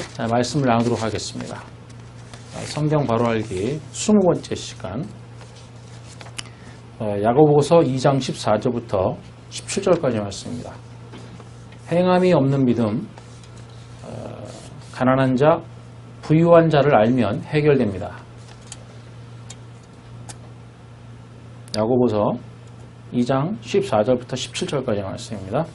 자, 말씀을 나누도록 하겠습니다. 성경 바로 알기 20번째 시간. 야고보서 2장 14절부터 17절까지 말씀입니다. 행함이 없는 믿음, 가난한 자, 부유한 자를 알면 해결됩니다. 야고보서 2장 14절부터 17절까지 말씀입니다.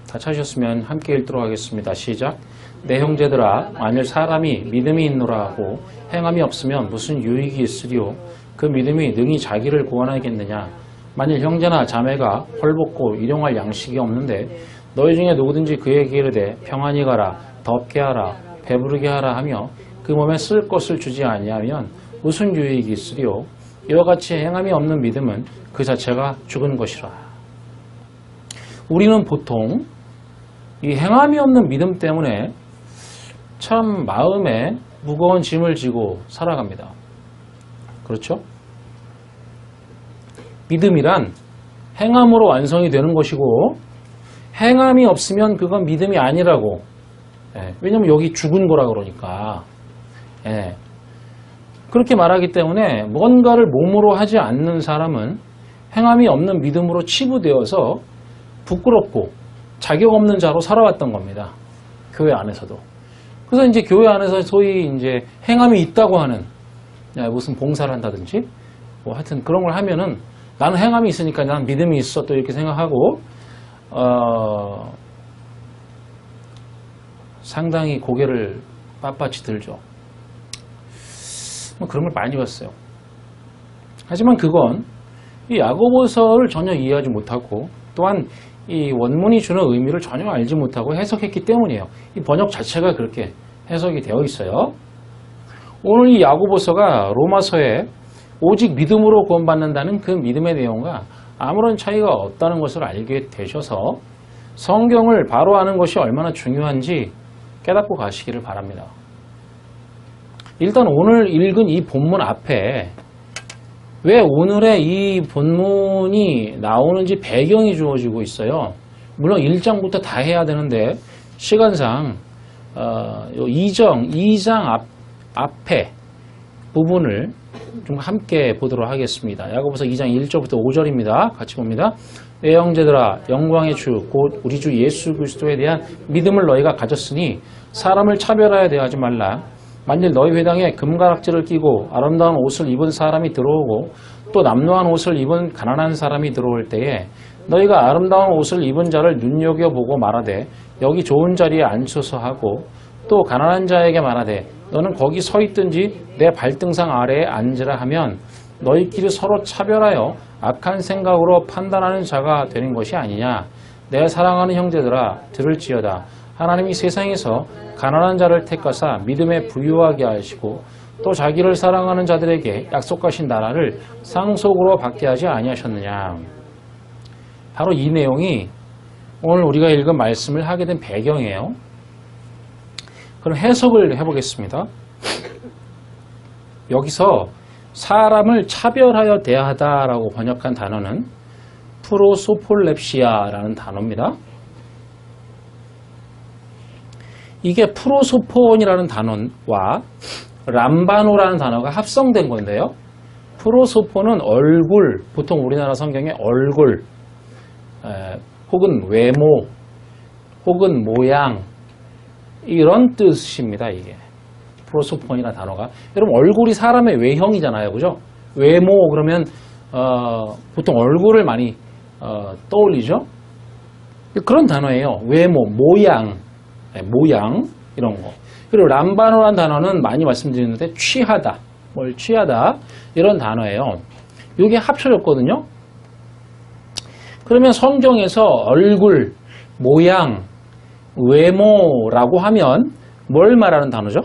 다 찾으셨으면 함께 읽도록 하겠습니다. 시작. 내 형제들아, 만일 사람이 믿음이 있노라 하고 행함이 없으면 무슨 유익이 있으리요? 그 믿음이 능히 자기를 구원하겠느냐? 만일 형제나 자매가 헐벗고 일용할 양식이 없는데 너희 중에 누구든지 그에게 이르되 평안히 가라, 덥게 하라, 배부르게 하라 하며 그 몸에 쓸 것을 주지 아니하면 무슨 유익이 있으리요? 이와 같이 행함이 없는 믿음은 그 자체가 죽은 것이라. 우리는 보통 이 행함이 없는 믿음 때문에 참 마음에 무거운 짐을 지고 살아갑니다. 그렇죠? 믿음이란 행함으로 완성이 되는 것이고 행함이 없으면 그건 믿음이 아니라고. 왜냐면 여기 죽은 거라 그러니까. 그렇게 말하기 때문에 뭔가를 몸으로 하지 않는 사람은 행함이 없는 믿음으로 치부되어서 부끄럽고 자격 없는 자로 살아왔던 겁니다. 교회 안에서도. 그래서 이제 교회 안에서 소위 이제 행함이 있다고 하는 무슨 봉사를 한다든지 뭐 하여튼 그런 걸 하면은 나는 행함이 있으니까 난 믿음이 있어 또 이렇게 생각하고 상당히 고개를 빳빳이 들죠. 뭐 그런 걸 많이 봤어요. 하지만 그건 이 야고보서를 전혀 이해하지 못하고 또한 이 원문이 주는 의미를 전혀 알지 못하고 해석했기 때문이에요. 이 번역 자체가 그렇게 해석이 되어 있어요. 오늘 이 야고보서가 로마서에 오직 믿음으로 구원받는다는 그 믿음의 내용과 아무런 차이가 없다는 것을 알게 되셔서 성경을 바로 아는 것이 얼마나 중요한지 깨닫고 가시기를 바랍니다. 일단 오늘 읽은 이 본문 앞에 왜 오늘의 이 본문이 나오는지 배경이 주어지고 있어요. 물론 1장부터 다 해야 되는데 시간상 2장 앞에 부분을 좀 함께 보도록 하겠습니다. 야고보서 2장 1절부터 5절입니다. 같이 봅니다. 내 형제들아, 영광의 주 곧 우리 주 예수 그리스도에 대한 믿음을 너희가 가졌으니 사람을 차별하여 대하지 말라. 만일 너희 회당에 금가락지를 끼고 아름다운 옷을 입은 사람이 들어오고 또 남루한 옷을 입은 가난한 사람이 들어올 때에 너희가 아름다운 옷을 입은 자를 눈여겨보고 말하되 여기 좋은 자리에 앉혀서 하고 또 가난한 자에게 말하되 너는 거기 서 있든지 내 발등상 아래에 앉으라 하면 너희끼리 서로 차별하여 악한 생각으로 판단하는 자가 되는 것이 아니냐. 내 사랑하는 형제들아, 들을지어다. 하나님이 세상에서 가난한 자를 택하사 믿음에 부유하게 하시고 또 자기를 사랑하는 자들에게 약속하신 나라를 상속으로 받게 하지 아니하셨느냐. 바로 이 내용이 오늘 우리가 읽은 말씀을 하게 된 배경이에요. 그럼 해석을 해보겠습니다. 여기서 사람을 차별하여 대하다라고 번역한 단어는 프로소폴렙시아라는 단어입니다. 이게 프로소폰이라는 단어와 람바노라는 단어가 합성된 건데요. 프로소폰은 얼굴, 보통 우리나라 성경에 얼굴, 혹은 외모, 혹은 모양 이런 뜻입니다. 이게 프로소폰이라는 단어가. 여러분 얼굴이 사람의 외형이잖아요. 그죠? 외모 그러면 보통 얼굴을 많이 떠올리죠. 그런 단어예요. 외모, 모양, 모양 이런 거. 그리고 람바노라는 단어는 많이 말씀드렸는데 취하다, 뭘 취하다 이런 단어예요. 이게 합쳐졌거든요. 그러면 성경에서 얼굴, 모양, 외모라고 하면 뭘 말하는 단어죠?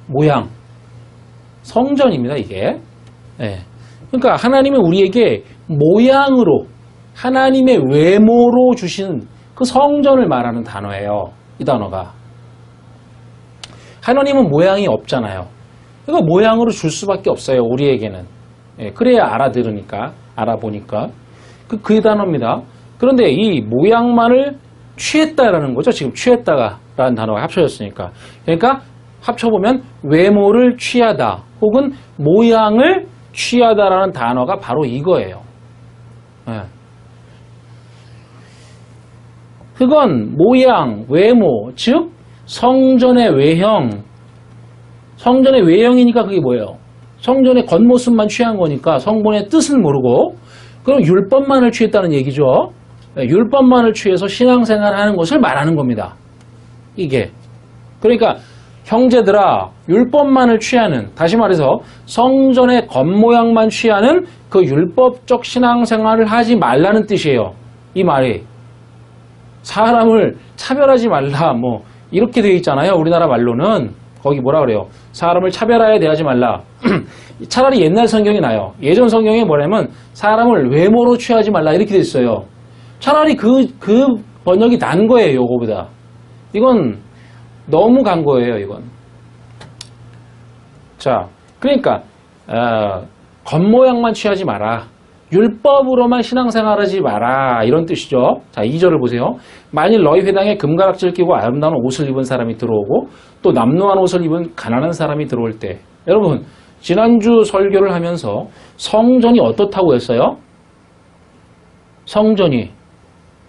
모양, 성전입니다. 이게. 그러니까 하나님은 우리에게 모양으로 하나님의 외모로 주신 그 성전을 말하는 단어예요. 이 단어가. 하나님은 모양이 없잖아요. 그러니까 모양으로 줄 수밖에 없어요. 우리에게는. 예, 그래야 알아들으니까, 알아보니까. 그 단어입니다. 그런데 이 모양만을 취했다라는 거죠. 지금 취했다라는 단어가 합쳐졌으니까. 그러니까 합쳐보면 외모를 취하다 혹은 모양을 취하다라는 단어가 바로 이거예요. 예. 그건 모양, 외모, 즉 성전의 외형. 성전의 외형이니까 그게 뭐예요? 성전의 겉모습만 취한 거니까 성본의 뜻은 모르고 그럼 율법만을 취했다는 얘기죠. 율법만을 취해서 신앙생활하는 것을 말하는 겁니다. 이게. 그러니까 형제들아 율법만을 취하는, 다시 말해서 성전의 겉모양만 취하는 그 율법적 신앙생활을 하지 말라는 뜻이에요. 이 말이. 사람을 차별하지 말라 뭐 이렇게 되어 있잖아요. 우리나라 말로는. 거기 뭐라 그래요? 사람을 차별하여 대하지 말라. 차라리 옛날 성경이 나요. 예전 성경에 뭐냐면 사람을 외모로 취하지 말라 이렇게 돼 있어요. 차라리 그 번역이 난 거예요. 요거보다. 이건 너무 간 거예요. 이건. 자, 그러니까 겉모양만 취하지 마라. 율법으로만 신앙생활하지 마라. 이런 뜻이죠. 자, 2절을 보세요. 만일 너희 회당에 금가락지를 끼고 아름다운 옷을 입은 사람이 들어오고 또 남루한 옷을 입은 가난한 사람이 들어올 때, 여러분 지난주 설교를 하면서 성전이 어떻다고 했어요? 성전이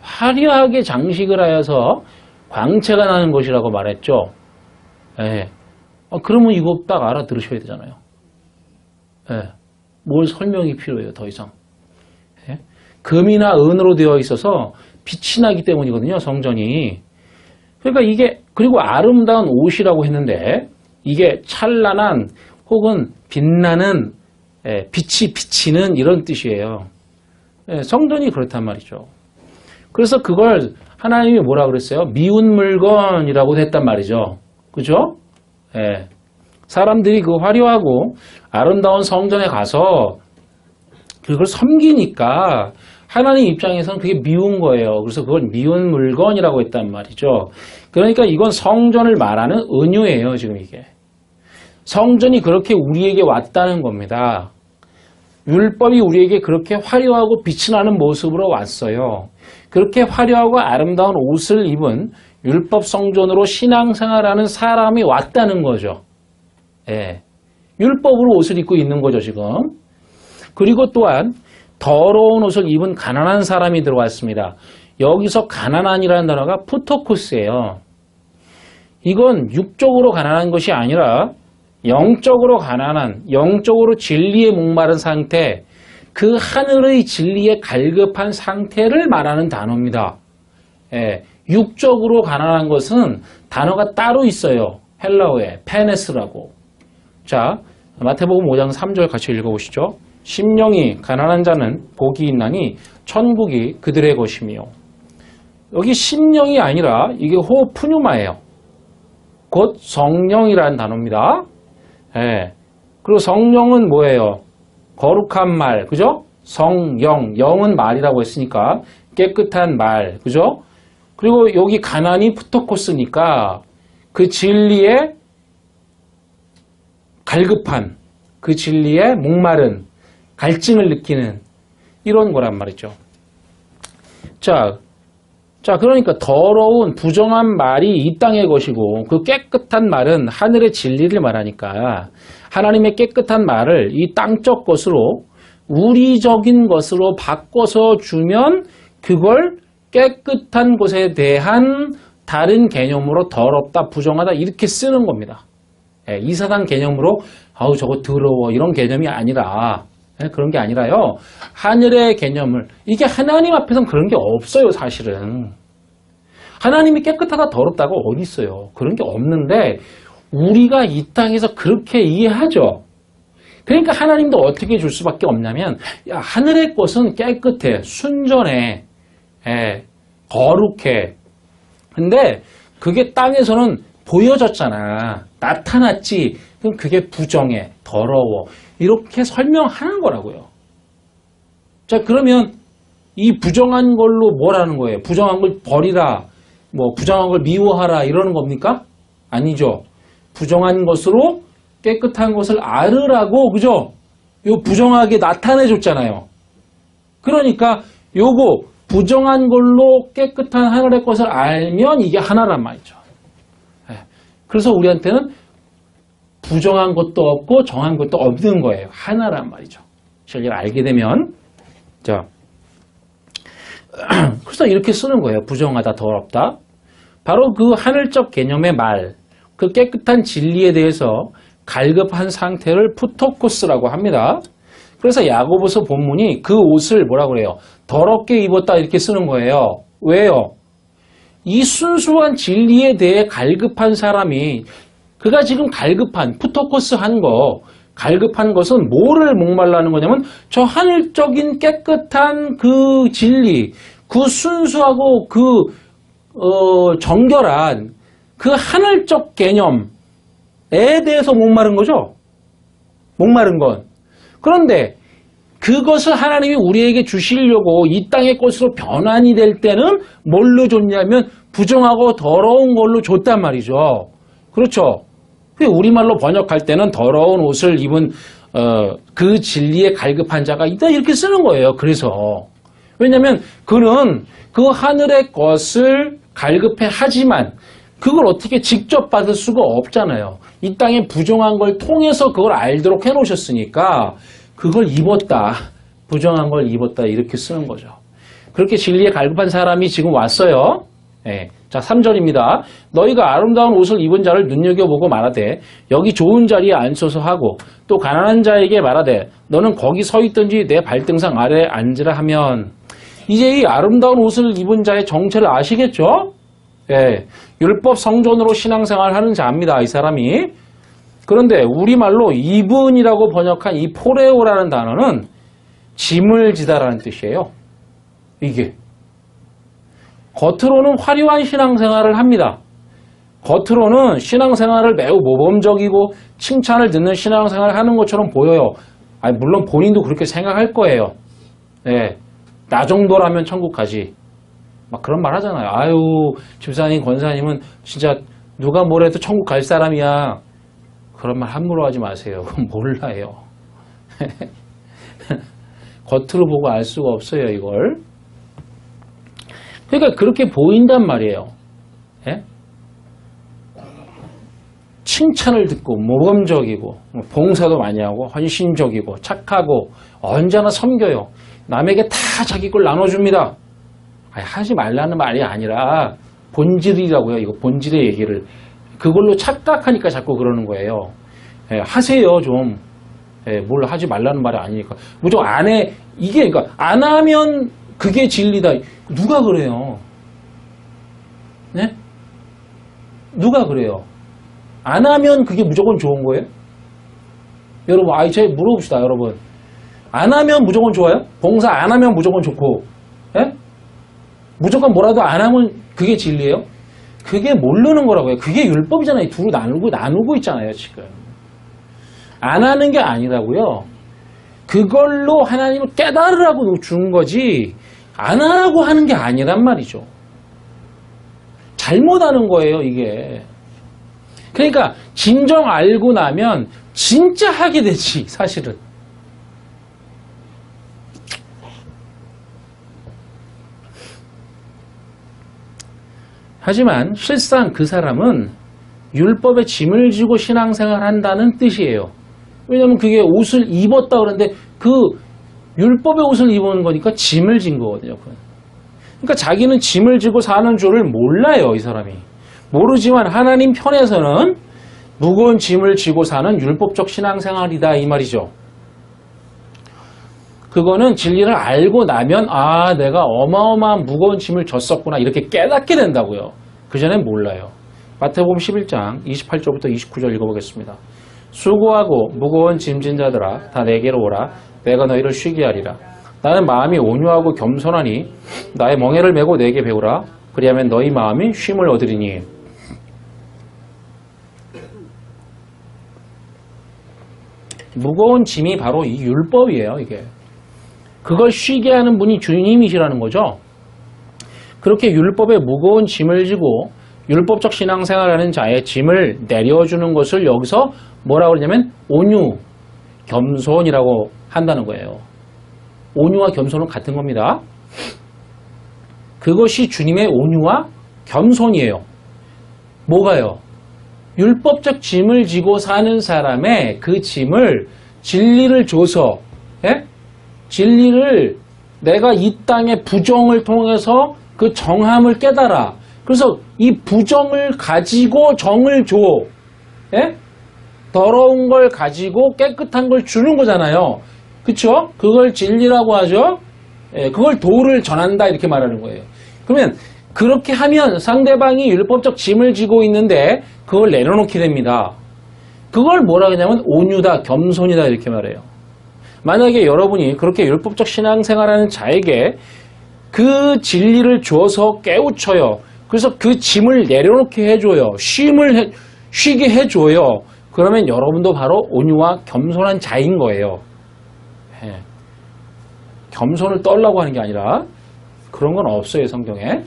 화려하게 장식을 하여서 광채가 나는 것이라고 말했죠. 예. 그러면 이거 딱 알아들으셔야 되잖아요. 예. 뭘 설명이 필요해요, 더 이상. 예? 금이나 은으로 되어 있어서 빛이 나기 때문이거든요, 성전이. 그러니까 이게, 그리고 아름다운 옷이라고 했는데, 이게 찬란한 혹은 빛나는, 빛이 비치는 이런 뜻이에요. 예, 성전이 그렇단 말이죠. 그래서 그걸 하나님이 뭐라 그랬어요? 미운 물건이라고 했단 말이죠. 그죠? 예. 사람들이 그 화려하고 아름다운 성전에 가서 그걸 섬기니까 하나님 입장에서는 그게 미운 거예요. 그래서 그걸 미운 물건이라고 했단 말이죠. 그러니까 이건 성전을 말하는 은유예요, 지금 이게. 성전이 그렇게 우리에게 왔다는 겁니다. 율법이 우리에게 그렇게 화려하고 빛이 나는 모습으로 왔어요. 그렇게 화려하고 아름다운 옷을 입은 율법 성전으로 신앙생활하는 사람이 왔다는 거죠. 예. 율법으로 옷을 입고 있는 거죠, 지금. 그리고 또한 더러운 옷을 입은 가난한 사람이 들어왔습니다. 여기서 가난한이라는 단어가 푸토코스예요. 이건 육적으로 가난한 것이 아니라 영적으로 가난한, 영적으로 진리에 목마른 상태, 그 하늘의 진리에 갈급한 상태를 말하는 단어입니다. 예. 육적으로 가난한 것은 단어가 따로 있어요. 헬라어에 페네스라고. 자, 마태복음 5장 3절 같이 읽어보시죠. 심령이 가난한 자는 복이 있나니 천국이 그들의 것이며. 여기 심령이 아니라 이게 호푸뉴마예요. 곧 성령이라는 단어입니다. 예. 그리고 성령은 뭐예요? 거룩한 말, 그죠? 성령, 영은 말이라고 했으니까 깨끗한 말, 그죠? 그리고 여기 가난이 푸토코스니까 그 진리에 갈급한, 그 진리에 목마른, 갈증을 느끼는 이런 거란 말이죠. 자, 그러니까 더러운 부정한 말이 이 땅의 것이고 그 깨끗한 말은 하늘의 진리를 말하니까 하나님의 깨끗한 말을 이 땅적 것으로 우리적인 것으로 바꿔서 주면 그걸 깨끗한 것에 대한 다른 개념으로 더럽다, 부정하다 이렇게 쓰는 겁니다. 이사단 개념으로 아우 저거 더러워 이런 개념이 아니라 그런 게 아니라요. 하늘의 개념을 이게 하나님 앞에서는 그런 게 없어요. 사실은. 하나님이 깨끗하다 더럽다가 어디 있어요. 그런 게 없는데 우리가 이 땅에서 그렇게 이해하죠. 그러니까 하나님도 어떻게 줄 수밖에 없냐면 야, 하늘의 것은 깨끗해, 순전해, 거룩해. 근데 그게 땅에서는 보여졌잖아. 나타났지. 그럼 그게 부정해, 더러워. 이렇게 설명하는 거라고요. 자, 그러면 이 부정한 걸로 뭘 하는 거예요? 부정한 걸 버리라, 뭐 부정한 걸 미워하라 이러는 겁니까? 아니죠. 부정한 것으로 깨끗한 것을 알으라고, 그죠? 요 부정하게 나타내 줬잖아요. 그러니까 요거 부정한 걸로 깨끗한 하늘의 것을 알면 이게 하나란 말이죠. 그래서 우리한테는 부정한 것도 없고 정한 것도 없는 거예요. 하나란 말이죠. 진리를 알게 되면. 자, 그래서 이렇게 쓰는 거예요. 부정하다, 더럽다. 바로 그 하늘적 개념의 말, 그 깨끗한 진리에 대해서 갈급한 상태를 푸토코스라고 합니다. 그래서 야고보서 본문이 그 옷을 뭐라 그래요? 더럽게 입었다 이렇게 쓰는 거예요. 왜요? 이 순수한 진리에 대해 갈급한 사람이 그가 지금 갈급한 푸토코스 한 거, 갈급한 것은 뭐를 목말라는 거냐면 저 하늘적인 깨끗한 그 진리, 그 순수하고 그 정결한 그 하늘적 개념에 대해서 목마른 거죠. 목마른 건. 그런데 그것을 하나님이 우리에게 주시려고 이 땅의 것으로 변환이 될 때는 뭘로 줬냐면 부정하고 더러운 걸로 줬단 말이죠. 그렇죠. 우리말로 번역할 때는 더러운 옷을 입은 그 진리에 갈급한 자가 있다 이렇게 쓰는 거예요. 그래서 왜냐하면 그는 그 하늘의 것을 갈급해 하지만 그걸 어떻게 직접 받을 수가 없잖아요. 이 땅에 부정한 걸 통해서 그걸 알도록 해놓으셨으니까 그걸 입었다. 부정한 걸 입었다 이렇게 쓰는 거죠. 그렇게 진리에 갈급한 사람이 지금 왔어요. 네. 자, 3절입니다. 너희가 아름다운 옷을 입은 자를 눈여겨보고 말하되 여기 좋은 자리에 앉소서 하고 또 가난한 자에게 말하되 너는 거기 서 있든지 내 발등상 아래에 앉으라 하면 이제 이 아름다운 옷을 입은 자의 정체를 아시겠죠? 예, 율법 성전으로 신앙생활을 하는 자입니다. 이 사람이. 그런데 우리말로 이분이라고 번역한 이 포레오라는 단어는 짐을 지다라는 뜻이에요. 이게. 겉으로는 화려한 신앙생활을 합니다. 겉으로는 신앙생활을 매우 모범적이고 칭찬을 듣는 신앙생활을 하는 것처럼 보여요. 아니, 물론 본인도 그렇게 생각할 거예요. 네, 나 정도라면 천국 가지. 막 그런 말 하잖아요. 아유, 집사님, 권사님은 진짜 누가 뭐래도 천국 갈 사람이야. 그런 말 함부로 하지 마세요. 그건 몰라요. 겉으로 보고 알 수가 없어요, 이걸. 그러니까 그렇게 보인단 말이에요. 예? 칭찬을 듣고 모범적이고 봉사도 많이 하고 헌신적이고 착하고 언제나 섬겨요. 남에게 다 자기 걸 나눠줍니다. 아니, 하지 말라는 말이 아니라 본질이라고요. 이거 본질의 얘기를. 그걸로 착각하니까 자꾸 그러는 거예요. 예, 하세요 좀. 예, 뭘 하지 말라는 말이 아니니까. 무조건 안 해. 이게 그러니까 안 하면 그게 진리다. 누가 그래요? 네? 누가 그래요? 안 하면 그게 무조건 좋은 거예요? 여러분, 제가 물어봅시다, 여러분. 안 하면 무조건 좋아요? 봉사 안 하면 무조건 좋고, 예? 무조건 뭐라도 안 하면 그게 진리예요? 그게 모르는 거라고요. 그게 율법이잖아요. 두루 나누고 있잖아요, 지금. 안 하는 게 아니라고요. 그걸로 하나님을 깨달으라고 준 거지, 안 하라고 하는 게 아니란 말이죠. 잘못하는 거예요, 이게. 그러니까 진정 알고 나면 진짜 하게 되지, 사실은. 하지만 실상 그 사람은 율법의 짐을 지고 신앙생활 한다는 뜻이에요. 왜냐하면 그게 옷을 입었다 그러는데 그 율법의 옷을 입은 거니까 짐을 진 거거든요. 그러니까 자기는 짐을 지고 사는 줄을 몰라요, 이 사람이. 모르지만 하나님 편에서는 무거운 짐을 지고 사는 율법적 신앙생활이다 이 말이죠. 그거는 진리를 알고 나면 내가 어마어마한 무거운 짐을 졌었구나 이렇게 깨닫게 된다고요. 그 전엔 몰라요. 마태복음 11장 28절부터 29절 읽어보겠습니다. 수고하고 무거운 짐진 자들아 다 내게로 오라. 내가 너희를 쉬게 하리라. 나는 마음이 온유하고 겸손하니 나의 멍에를 메고 내게 배우라. 그리하면 너희 마음이 쉼을 얻으리니. 무거운 짐이 바로 이 율법이에요. 이게. 그걸 쉬게 하는 분이 주님이시라는 거죠. 그렇게 율법의 무거운 짐을 지고 율법적 신앙생활하는 자의 짐을 내려주는 것을 여기서 뭐라고 그러냐면 온유, 겸손이라고 한다는 거예요. 온유와 겸손은 같은 겁니다. 그것이 주님의 온유와 겸손이에요. 뭐가요? 율법적 짐을 지고 사는 사람의 그 짐을 진리를 줘서, 예? 진리를 내가 이 땅의 부정을 통해서 그 정함을 깨달아. 그래서 이 부정을 가지고 정을 줘. 예? 더러운 걸 가지고 깨끗한 걸 주는 거잖아요. 그쵸? 그걸 진리라고 하죠. 예, 그걸 도를 전한다 이렇게 말하는 거예요. 그러면 그렇게 하면 상대방이 율법적 짐을 지고 있는데 그걸 내려놓게 됩니다. 그걸 뭐라 하냐면 온유다, 겸손이다 이렇게 말해요. 만약에 여러분이 그렇게 율법적 신앙생활하는 자에게 그 진리를 줘서 깨우쳐요. 그래서 그 짐을 내려놓게 해줘요. 쉬게 해줘요. 그러면 여러분도 바로 온유와 겸손한 자인 거예요. 예. 겸손을 떨라고 하는 게 아니라 그런 건 없어요, 성경에.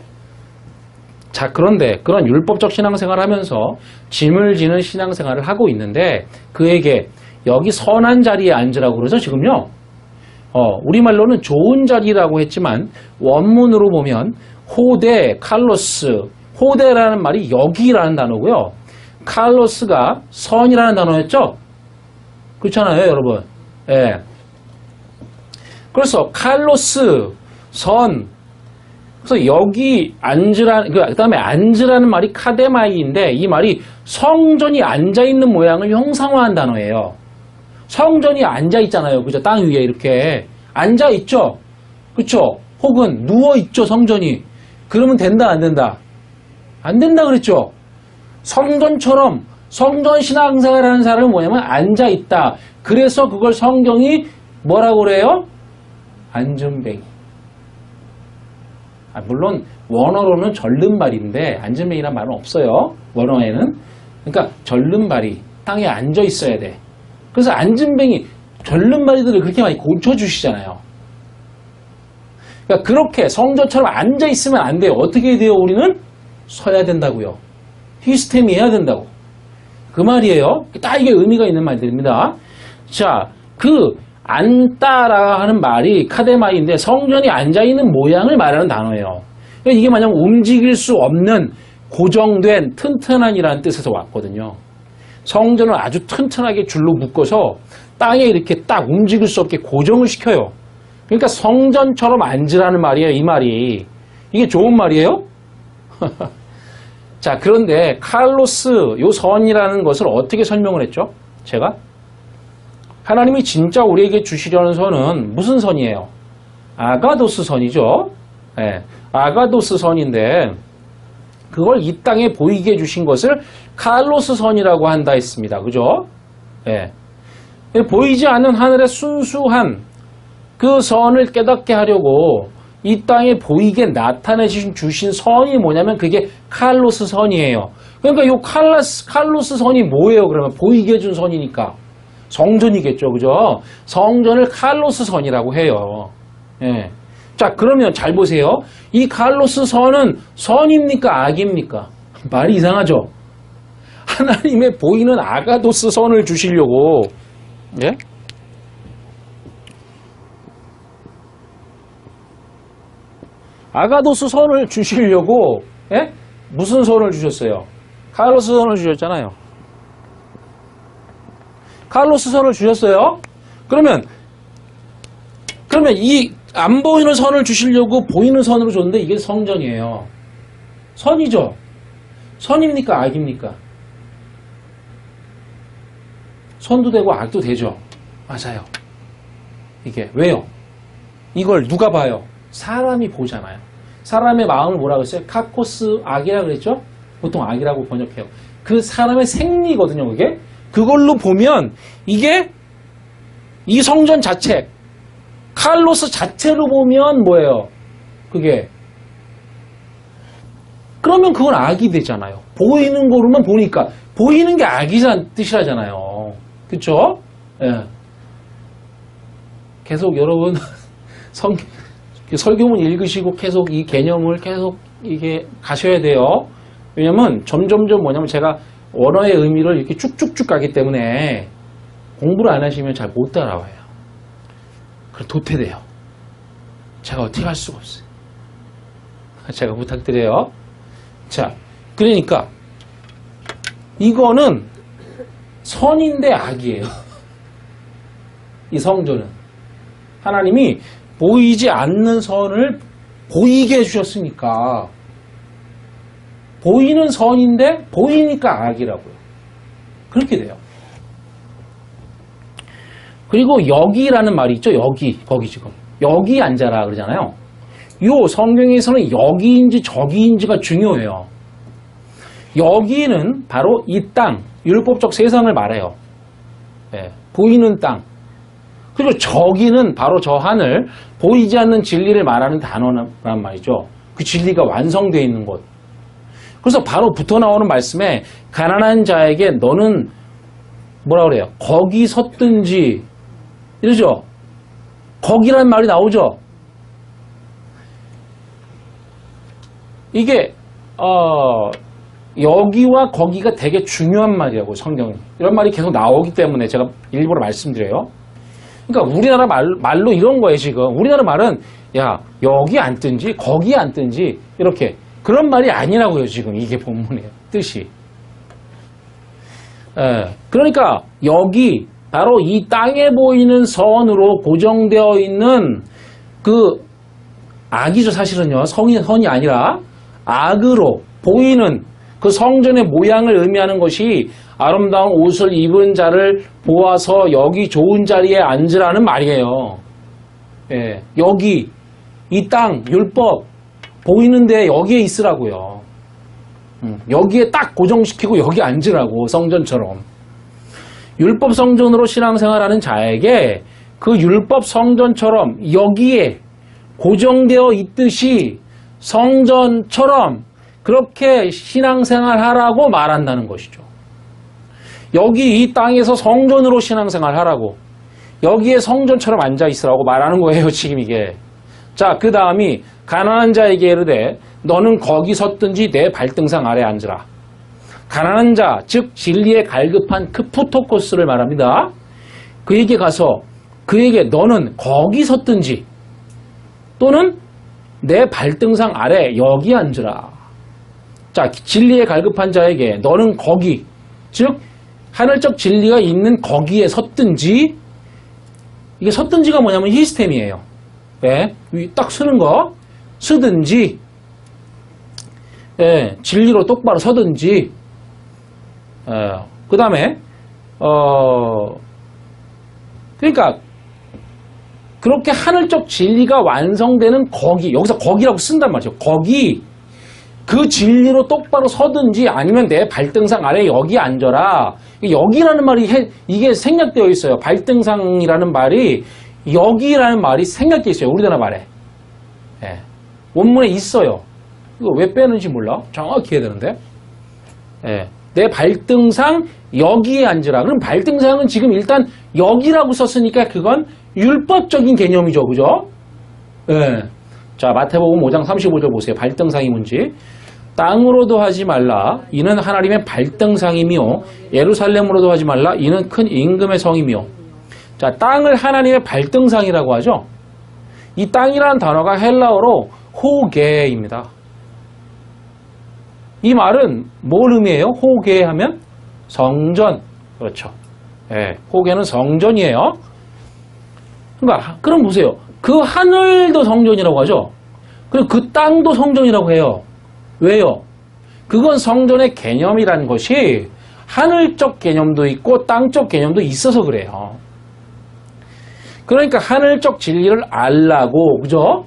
자, 그런데 그런 율법적 신앙생활을 하면서 짐을 지는 신앙생활을 하고 있는데 그에게 여기 선한 자리에 앉으라고 그러죠, 지금요. 우리말로는 좋은 자리라고 했지만 원문으로 보면 호데, 칼로스, 호데라는 말이 여기라는 단어고요. 칼로스가 선이라는 단어였죠? 그렇잖아요, 여러분. 예. 그래서 칼로스, 선. 그래서 여기 그 다음에 앉으라는 말이 카데마이인데 이 말이 성전이 앉아있는 모양을 형상화한 단어예요. 성전이 앉아있잖아요. 그죠? 땅 위에 이렇게. 앉아있죠? 그쵸? 혹은 누워있죠, 성전이. 그러면 된다, 안 된다? 안 된다 그랬죠? 성전처럼 성전 신앙생활 하는 사람은 뭐냐면 앉아있다. 그래서 그걸 성경이 뭐라고 그래요? 앉은뱅이. 물론 원어로는 절름발인데 앉은뱅이란 말은 없어요. 원어에는. 그러니까 절름발이 땅에 앉아 있어야 돼. 그래서 앉은뱅이, 절름발이들을 그렇게 많이 고쳐주시잖아요. 그러니까 그렇게 성전처럼 앉아 있으면 안 돼요. 어떻게 돼요? 우리는 서야 된다고요. 히스테미 해야 된다고. 그 말이에요. 딱 이게 의미가 있는 말들입니다. 자, 그 앉다라 하는 말이 카데마이인데 성전이 앉아있는 모양을 말하는 단어예요. 그러니까 이게 만약 움직일 수 없는 고정된 튼튼한이라는 뜻에서 왔거든요. 성전을 아주 튼튼하게 줄로 묶어서 땅에 이렇게 딱 움직일 수 없게 고정을 시켜요. 그러니까 성전처럼 앉으라는 말이에요. 이 말이. 이게 좋은 말이에요? 자, 그런데 칼로스, 요 선이라는 것을 어떻게 설명을 했죠? 제가? 하나님이 진짜 우리에게 주시려는 선은 무슨 선이에요? 아가도스 선이죠. 네, 아가도스 선인데 그걸 이 땅에 보이게 해주신 것을 칼로스 선이라고 한다 했습니다. 그죠? 네. 보이지 않는 하늘의 순수한 그 선을 깨닫게 하려고 이 땅에 보이게 나타내 주신 선이 뭐냐면 그게 칼로스 선이에요. 그러니까 이 칼로스 선이 뭐예요? 그러면 보이게 해준 선이니까 성전이겠죠. 그죠? 성전을 칼로스 선이라고 해요. 예. 자, 그러면 잘 보세요. 이 칼로스 선은 선입니까? 악입니까? 말이 이상하죠? 하나님의 보이는 아가도스 선을 주시려고, 예? 아가도스 선을 주시려고, 예? 무슨 선을 주셨어요? 칼로스 선을 주셨잖아요. 칼로스 선을 주셨어요? 그러면 이 안 보이는 선을 주시려고 보이는 선으로 줬는데 이게 성전이에요. 선이죠? 선입니까? 악입니까? 선도 되고 악도 되죠. 맞아요. 이게 왜요? 이걸 누가 봐요? 사람이 보잖아요. 사람의 마음을 뭐라고 했어요? 카코스 악이라고 그랬죠? 보통 악이라고 번역해요. 그 사람의 생리거든요, 그게. 그걸로 보면 이게 이 성전 자체, 칼로스 자체로 보면 뭐예요? 그게. 그러면 그건 악이 되잖아요. 보이는 거로만 보니까. 보이는 게 악이란 뜻이라잖아요. 그쵸? 예. 계속 여러분 설교문 읽으시고 계속 이 개념을 계속 이게 가셔야 돼요. 왜냐면 점점점 뭐냐면 제가 원어의 의미를 이렇게 쭉쭉쭉 가기 때문에 공부를 안 하시면 잘 못 따라와요. 그럼 도태돼요. 제가 어떻게 할 수가 없어요. 제가 부탁드려요. 자, 그러니까 이거는 선인데 악이에요. 이 성전은 하나님이 보이지 않는 선을 보이게 해주셨으니까 보이는 선인데 보이니까 악이라고요. 그렇게 돼요. 그리고 여기라는 말이 있죠. 여기, 거기 지금 여기 앉아라 그러잖아요. 요 성경에서는 여기인지 저기인지가 중요해요. 여기는 바로 이 땅, 율법적 세상을 말해요. 네, 보이는 땅. 그리고 저기는 바로 저 하늘, 보이지 않는 진리를 말하는 단어란 말이죠. 그 진리가 완성되어 있는 곳. 그래서 바로 붙어 나오는 말씀에 가난한 자에게 너는 뭐라 그래요? 거기 섰든지 이러죠. 거기라는 말이 나오죠. 이게 여기와 거기가 되게 중요한 말이라고 성경이. 이런 말이 계속 나오기 때문에 제가 일부러 말씀드려요. 그러니까 우리나라 말로 이런 거예요 지금. 우리나라 말은 야 여기 앉든지 거기 앉든지 이렇게 그런 말이 아니라고요 지금 이게 본문의 뜻이. 그러니까 여기 바로 이 땅에 보이는 선으로 고정되어 있는 그 악이죠 사실은요. 선이 아니라 악으로 보이는 그 성전의 모양을 의미하는 것이 아름다운 옷을 입은 자를 보아서 여기 좋은 자리에 앉으라는 말이에요. 예, 여기 이 땅 율법 보이는데 여기에 있으라고요. 여기에 딱 고정시키고 여기 앉으라고 성전처럼. 율법 성전으로 신앙생활하는 자에게 그 율법 성전처럼 여기에 고정되어 있듯이 성전처럼 그렇게 신앙생활하라고 말한다는 것이죠. 여기 이 땅에서 성전으로 신앙생활하라고 여기에 성전처럼 앉아있으라고 말하는 거예요 지금 이게. 자, 그 다음이 가난한 자에게 이르되 너는 거기 섰든지 내 발등상 아래 앉으라. 가난한 자, 즉 진리에 갈급한 크푸토코스를 말합니다. 그에게 가서 그에게 너는 거기 섰든지 또는 내 발등상 아래 여기 앉으라. 자, 진리에 갈급한 자에게 너는 거기, 즉 하늘적 진리가 있는 거기에 섰든지. 이게 섰든지가 뭐냐면 히스템이에요. 예, 딱 서는 거 서든지, 예, 진리로 똑바로 서든지. 그 다음에 그러니까 그렇게 하늘적 진리가 완성되는 거기, 여기서 거기라고 쓴단 말이죠. 거기 그 진리로 똑바로 서든지 아니면 내 발등상 아래 여기 앉아라. 여기라는 말이 이게 생략되어 있어요. 발등상이라는 말이 여기라는 말이 생략되어 있어요. 우리나라 말에. 예. 원문에 있어요. 이거 왜 빼는지 몰라. 정확히 해야 되는데. 예. 내 발등상 여기에 앉으라. 그럼 발등상은 지금 일단 여기라고 썼으니까 그건 율법적인 개념이죠. 그죠? 예. 자, 마태복음 5장 35절 보세요. 발등상이 뭔지. 땅으로도 하지 말라. 이는 하나님의 발등상이며 예루살렘으로도 하지 말라. 이는 큰 임금의 성이며. 자, 땅을 하나님의 발등상이라고 하죠. 이 땅이라는 단어가 헬라어로 호게입니다. 이 말은 뭘 의미해요? 호게 하면 성전. 그렇죠. 예, 호게는 성전이에요. 그러니까 그럼 보세요. 그 하늘도 성전이라고 하죠. 그리고 그 땅도 성전이라고 해요. 왜요? 그건 성전의 개념이라는 것이 하늘적 개념도 있고 땅적 개념도 있어서 그래요. 그러니까 하늘적 진리를 알라고, 그죠?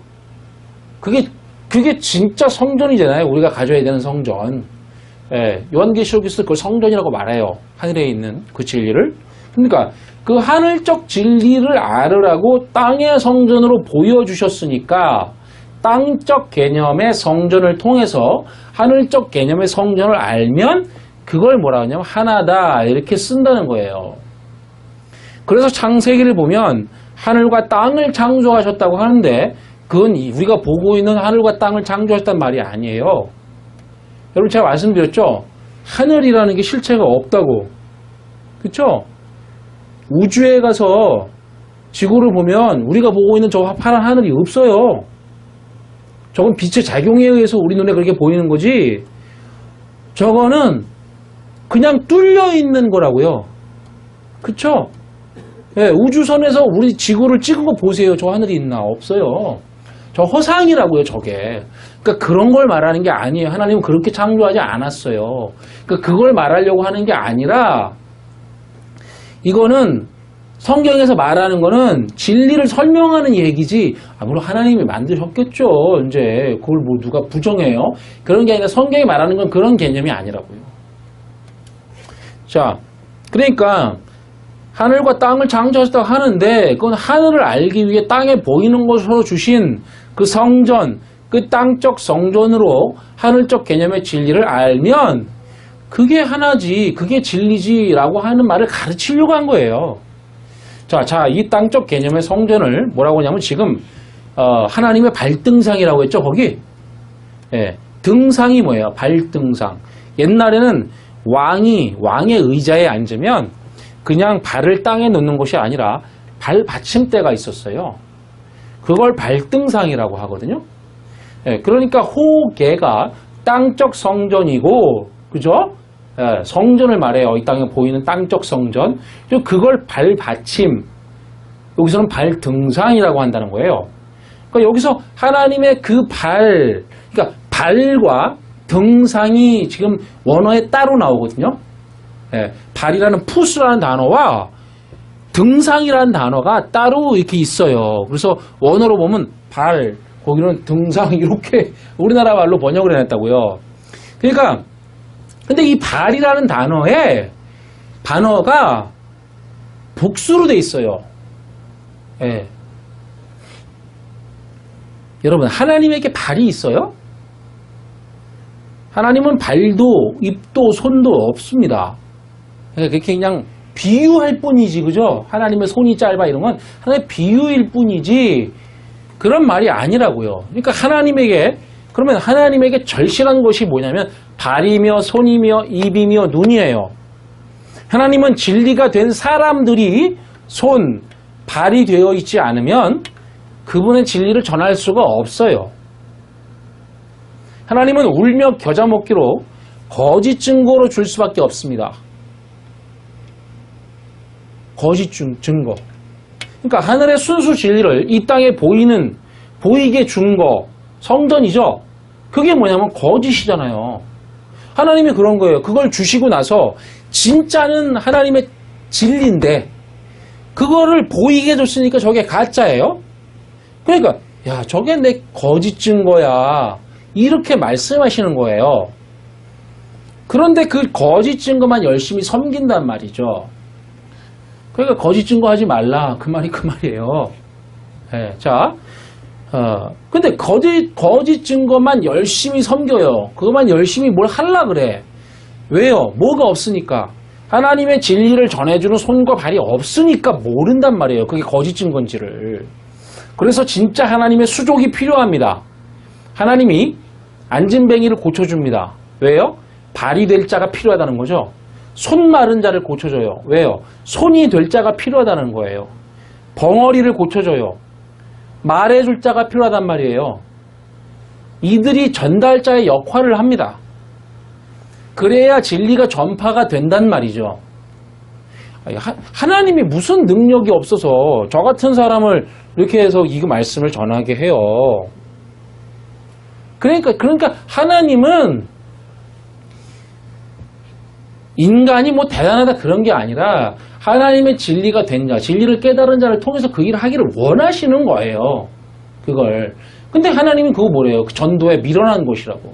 그게 진짜 성전이잖아요. 우리가 가져야 되는 성전. 예, 요한계시록에서 그걸 성전이라고 말해요. 하늘에 있는 그 진리를. 그러니까 그 하늘적 진리를 알으라고 땅의 성전으로 보여주셨으니까 땅적 개념의 성전을 통해서 하늘적 개념의 성전을 알면 그걸 뭐라 하냐면 하나다 이렇게 쓴다는 거예요. 그래서 창세기를 보면 하늘과 땅을 창조하셨다고 하는데 그건 우리가 보고 있는 하늘과 땅을 창조하셨단 말이 아니에요. 여러분 제가 말씀드렸죠? 하늘이라는 게 실체가 없다고. 그렇죠? 우주에 가서 지구를 보면 우리가 보고 있는 저 파란 하늘이 없어요. 저건 빛의 작용에 의해서 우리 눈에 그렇게 보이는 거지, 저거는 그냥 뚫려 있는 거라고요. 그쵸? 예, 우주선에서 우리 지구를 찍은 거 보세요. 저 하늘이 있나? 없어요. 저 허상이라고요, 저게. 그러니까 그런 걸 말하는 게 아니에요. 하나님은 그렇게 창조하지 않았어요. 그러니까 그걸 말하려고 하는 게 아니라, 이거는 성경에서 말하는 거는 진리를 설명하는 얘기지, 물론 하나님이 만드셨겠죠. 이제 그걸 뭐 누가 부정해요? 그런 게 아니라 성경이 말하는 건 그런 개념이 아니라고요. 자, 그러니까 하늘과 땅을 창조하셨다고 하는데, 그건 하늘을 알기 위해 땅에 보이는 것으로 주신 그 성전, 그 땅적 성전으로 하늘적 개념의 진리를 알면 그게 하나지, 그게 진리지라고 하는 말을 가르치려고 한 거예요. 자, 이 땅적 개념의 성전을 뭐라고 하냐면, 지금 하나님의 발등상이라고 했죠, 거기. 예, 등상이 뭐예요? 발등상. 옛날에는 왕의 의자에 앉으면 그냥 발을 땅에 놓는 것이 아니라 발 받침대가 있었어요. 그걸 발등상이라고 하거든요. 예, 그러니까 호계가 땅적 성전이고, 그죠? 예, 성전을 말해요. 이 땅에 보이는 땅적 성전. 그걸 발받침, 여기서는 발등상이라고 한다는 거예요. 그러니까 여기서 하나님의 그 그러니까 발과 등상이 지금 원어에 따로 나오거든요. 예, 발이라는 푸스라는 단어와 등상이라는 단어가 따로 이렇게 있어요. 그래서 원어로 보면 발, 거기는 등상, 이렇게 우리나라 말로 번역을 해놨다고요. 그러니까 근데 이 발이라는 단어가 복수로 돼 있어요. 예. 여러분, 하나님에게 발이 있어요? 하나님은 발도 입도 손도 없습니다. 그러니까 그냥 비유할 뿐이지, 그죠? 하나님의 손이 짧아 이런 건 하나님의 비유일 뿐이지 그런 말이 아니라고요. 그러니까 그러면 하나님에게 절실한 것이 뭐냐면 발이며 손이며 입이며 눈이에요. 하나님은 진리가 된 사람들이 손, 발이 되어 있지 않으면 그분의 진리를 전할 수가 없어요. 하나님은 울며 겨자 먹기로 거짓 증거로 줄 수밖에 없습니다. 거짓 증거. 그러니까 하늘의 순수 진리를 이 땅에 보이게 준 거, 성전이죠. 그게 뭐냐면 거짓이잖아요. 하나님이 그런 거예요. 그걸 주시고 나서 진짜는 하나님의 진리인데 그거를 보이게 해줬으니까 저게 가짜예요. 그러니까 야, 저게 내 거짓 증거야, 이렇게 말씀하시는 거예요. 그런데 그 거짓 증거만 열심히 섬긴단 말이죠. 그러니까 거짓 증거하지 말라, 그 말이 그 말이에요. 네, 자, 근데 거짓 증거만 열심히 섬겨요. 그것만 열심히 뭘 하려 그래. 왜요? 뭐가 없으니까. 하나님의 진리를 전해주는 손과 발이 없으니까 모른단 말이에요. 그게 거짓 증거인지를. 그래서 진짜 하나님의 수족이 필요합니다. 하나님이 안진뱅이를 고쳐줍니다. 왜요? 발이 될 자가 필요하다는 거죠. 손 마른 자를 고쳐줘요. 왜요? 손이 될 자가 필요하다는 거예요. 벙어리를 고쳐줘요. 말해줄 자가 필요하단 말이에요. 이들이 전달자의 역할을 합니다. 그래야 진리가 전파가 된단 말이죠. 하나님이 무슨 능력이 없어서 저 같은 사람을 이렇게 해서 이 말씀을 전하게 해요. 그러니까 하나님은 인간이 뭐 대단하다 그런 게 아니라 하나님의 진리가 된 자, 진리를 깨달은 자를 통해서 그 일을 하기를 원하시는 거예요. 그걸. 근데 하나님은 그거 뭐래요? 그 전도에 미련한 것이라고.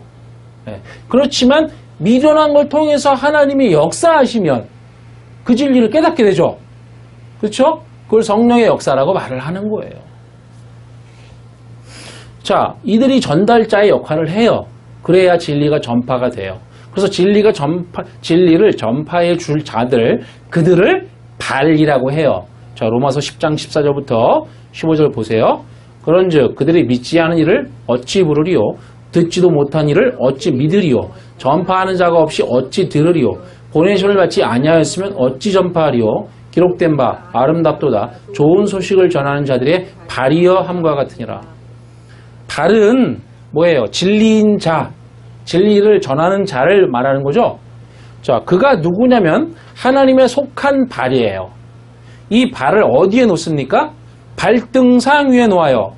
네. 그렇지만 미련한 걸 통해서 하나님이 역사하시면 그 진리를 깨닫게 되죠. 그렇죠? 그걸 성령의 역사라고 말을 하는 거예요. 자, 이들이 전달자의 역할을 해요. 그래야 진리가 전파가 돼요. 그래서 진리를 전파해 줄 자들, 그들을 발이라고 해요. 자, 로마서 10장 14절부터 15절 보세요. 그런즉 그들이 믿지 않은 이를 어찌 부르리요? 듣지도 못한 이를 어찌 믿으리요? 전파하는 자가 없이 어찌 들으리요? 보내심을 받지 아니하였으면 어찌 전파하리요? 기록된 바 아름답도다. 좋은 소식을 전하는 자들의 발이여 함과 같으니라. 발은 뭐예요? 진리인 자, 진리를 전하는 자를 말하는 거죠. 자, 그가 누구냐면 하나님의 속한 발이에요. 이 발을 어디에 놓습니까? 발등상 위에 놓아요.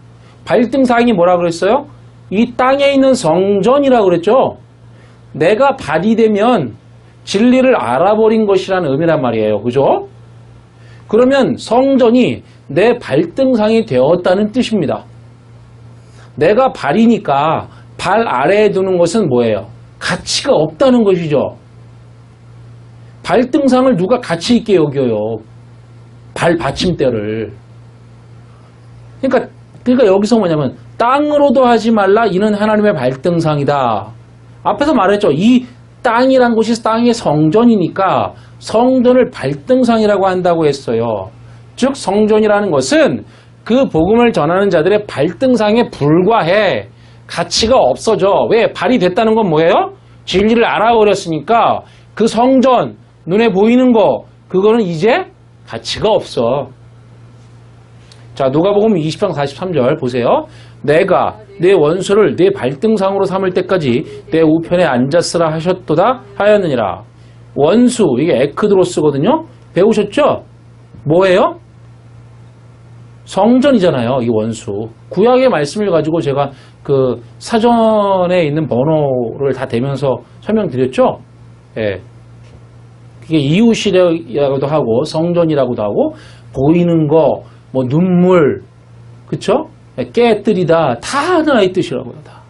발등상이 뭐라 그랬어요? 이 땅에 있는 성전이라고 그랬죠. 내가 발이 되면 진리를 알아버린 것이라는 의미란 말이에요. 그죠? 그러면 성전이 내 발등상이 되었다는 뜻입니다. 내가 발이니까 발 아래에 두는 것은 뭐예요? 가치가 없다는 것이죠. 발등상을 누가 가치 있게 여겨요? 발 받침대를. 그러니까 여기서 뭐냐면 땅으로도 하지 말라 이는 하나님의 발등상이다. 앞에서 말했죠. 이 땅이란 곳이 땅의 성전이니까 성전을 발등상이라고 한다고 했어요. 즉 성전이라는 것은 그 복음을 전하는 자들의 발등상에 불과해. 가치가 없어져. 왜? 발이 됐다는 건 뭐예요? 진리를 알아버렸으니까 그 성전, 눈에 보이는 거, 그거는 이제 가치가 없어. 자, 누가복음 20장 43절 보세요. 내가 내 원수를 내 발등상으로 삼을 때까지 내 우편에 앉았으라 하셨도다 하였느니라. 원수, 이게 에크드로스거든요. 배우셨죠? 뭐예요? 성전이잖아요. 이 원수. 구약의 말씀을 가지고 제가 그 사전에 있는 번호를 다 대면서 설명드렸죠? 예. 그게 이웃이라고도 하고 성전이라고도 하고 보이는 거, 뭐 눈물, 그쵸? 깨뜨리다 다 하나의 뜻이라고요. 다.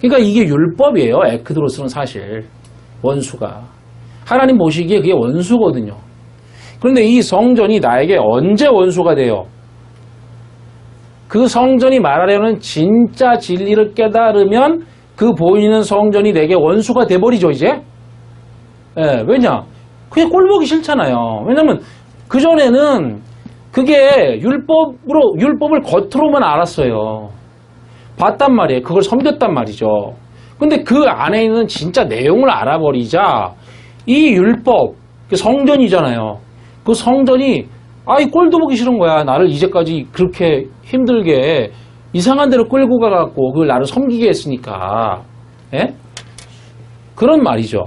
그러니까 이게 율법이에요. 에크드로스는 사실 원수가 하나님 보시기에 그게 원수거든요. 그런데 이 성전이 나에게 언제 원수가 돼요? 그 성전이 말하려는 진짜 진리를 깨달으면 그 보이는 성전이 내게 원수가 돼버리죠. 이제. 예, 왜냐? 그게 꼴보기 싫잖아요. 왜냐면 그전에는 그게 율법을 겉으로만 알았어요. 봤단 말이에요. 그걸 섬겼단 말이죠. 근데 그 안에 있는 진짜 내용을 알아버리자 이 율법, 성전이잖아요. 그 성전이 꼴도 보기 싫은 거야. 나를 이제까지 그렇게 힘들게 이상한 데로 끌고 가갖고 그걸 나를 섬기게 했으니까. 예? 그런 말이죠.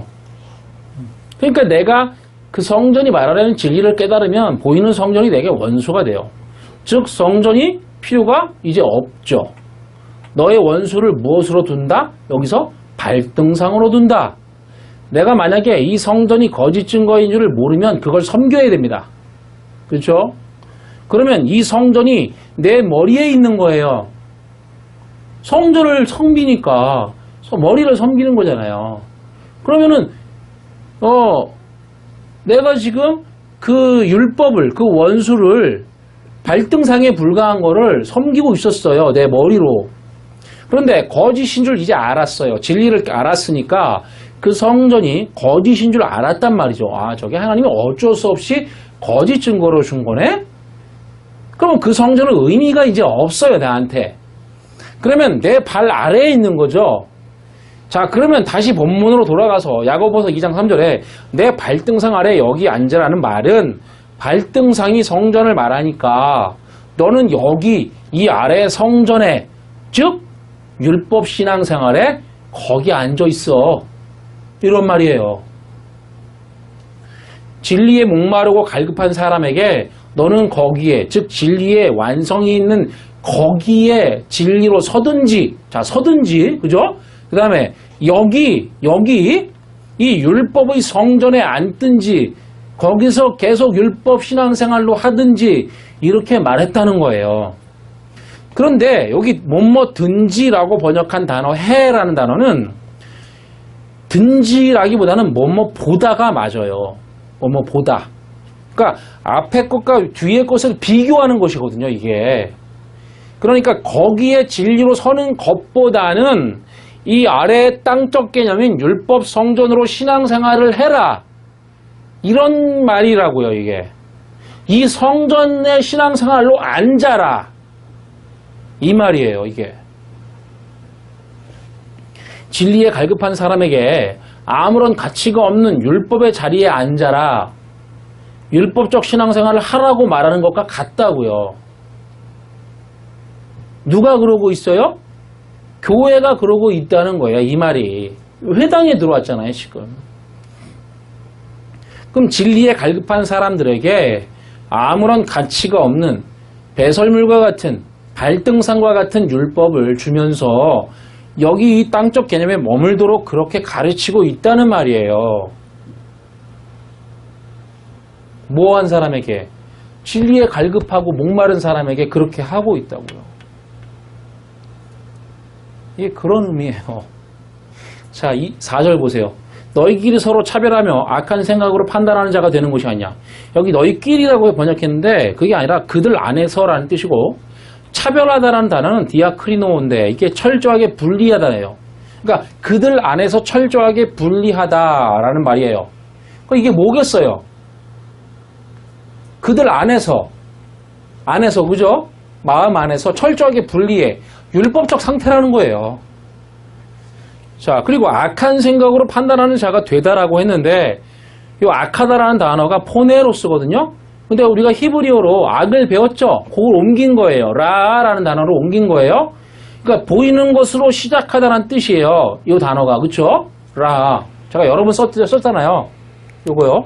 그러니까 내가 그 성전이 말하려는 진리를 깨달으면 보이는 성전이 내게 원수가 돼요. 즉 성전이 필요가 이제 없죠. 너의 원수를 무엇으로 둔다? 여기서 발등상으로 둔다. 내가 만약에 이 성전이 거짓 증거인 줄을 모르면 그걸 섬겨야 됩니다. 그렇죠? 그러면 이 성전이 내 머리에 있는 거예요. 성전을 섬기니까 머리를 섬기는 거잖아요. 그러면은 내가 지금 그 율법을, 그 원수를 발등상에 불과한 거를 섬기고 있었어요. 내 머리로. 그런데 거짓인 줄 이제 알았어요. 진리를 알았으니까 그 성전이 거짓인 줄 알았단 말이죠. 저게 하나님이 어쩔 수 없이 거짓 증거로 준 거네? 그럼 그 성전은 의미가 이제 없어요, 나한테. 그러면 내 발 아래에 있는 거죠. 자, 그러면 다시 본문으로 돌아가서 야고보서 2장 3절에 내 발등상 아래 여기 앉으라는 말은 발등상이 성전을 말하니까 너는 여기 이 아래 성전에, 즉 율법 신앙생활에 거기 앉아 있어. 이런 말이에요. 진리에 목마르고 갈급한 사람에게 너는 거기에, 즉 진리의 완성이 있는 거기에 진리로 서든지, 그죠? 그 다음에 여기 이 율법의 성전에 앉든지 거기서 계속 율법 신앙생활로 하든지 이렇게 말했다는 거예요. 그런데 여기 뭐든지라고 번역한 단어 해라는 단어는 든지라기보다는 보다가 맞아요. 보다. 그러니까 앞에 것과 뒤에 것을 비교하는 것이거든요, 이게. 그러니까 거기에 진리로 서는 것보다는 이 아래 땅적 개념인 율법 성전으로 신앙생활을 해라. 이런 말이라고요, 이게. 이 성전의 신앙생활로 앉아라. 이 말이에요, 이게. 진리에 갈급한 사람에게 아무런 가치가 없는 율법의 자리에 앉아라. 율법적 신앙생활을 하라고 말하는 것과 같다고요. 누가 그러고 있어요? 교회가 그러고 있다는 거예요. 이 말이. 회당에 들어왔잖아요, 지금. 그럼 진리에 갈급한 사람들에게 아무런 가치가 없는 배설물과 같은 발등상과 같은 율법을 주면서 여기 이 땅적 개념에 머물도록 그렇게 가르치고 있다는 말이에요. 모호한 사람에게, 진리에 갈급하고 목마른 사람에게 그렇게 하고 있다고요. 이게 그런 의미예요. 자, 이 4절 보세요. 너희끼리 서로 차별하며 악한 생각으로 판단하는 자가 되는 것이 아니냐. 여기 너희끼리라고 번역했는데 그게 아니라 그들 안에서라는 뜻이고, 차별하다라는 단어는 디아크리노인데 이게 철저하게 분리하다예요. 그러니까 그들 안에서 철저하게 분리하다라는 말이에요. 그러니까 이게 뭐겠어요? 그들 안에서 그죠? 마음 안에서 철저하게 분리해. 율법적 상태라는 거예요. 자, 그리고 악한 생각으로 판단하는 자가 되다라고 했는데, 이 악하다라는 단어가 포네로스거든요. 근데 우리가 히브리어로 악을 배웠죠. 그걸 옮긴 거예요. 라라는 단어로 옮긴 거예요. 그러니까 보이는 것으로 시작하다라는 뜻이에요. 이 단어가. 그쵸? 라. 제가 여러 번 썼잖아요. 요거요.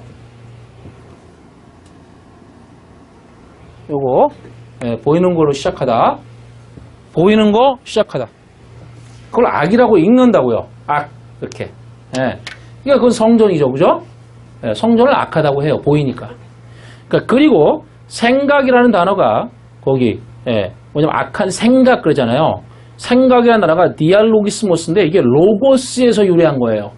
요거. 네, 보이는 거로 시작하다. 보이는 거 시작하다. 그걸 악이라고 읽는다고요. 악. 이렇게. 예. 그러니까 그건 성전이죠. 그죠? 예, 성전을 악하다고 해요. 보이니까. 그러니까 그리고 생각이라는 단어가 거기, 예, 뭐냐면 악한 생각 그러잖아요. 생각이라는 단어가 디알로기스모스인데 이게 로고스에서 유래한 거예요.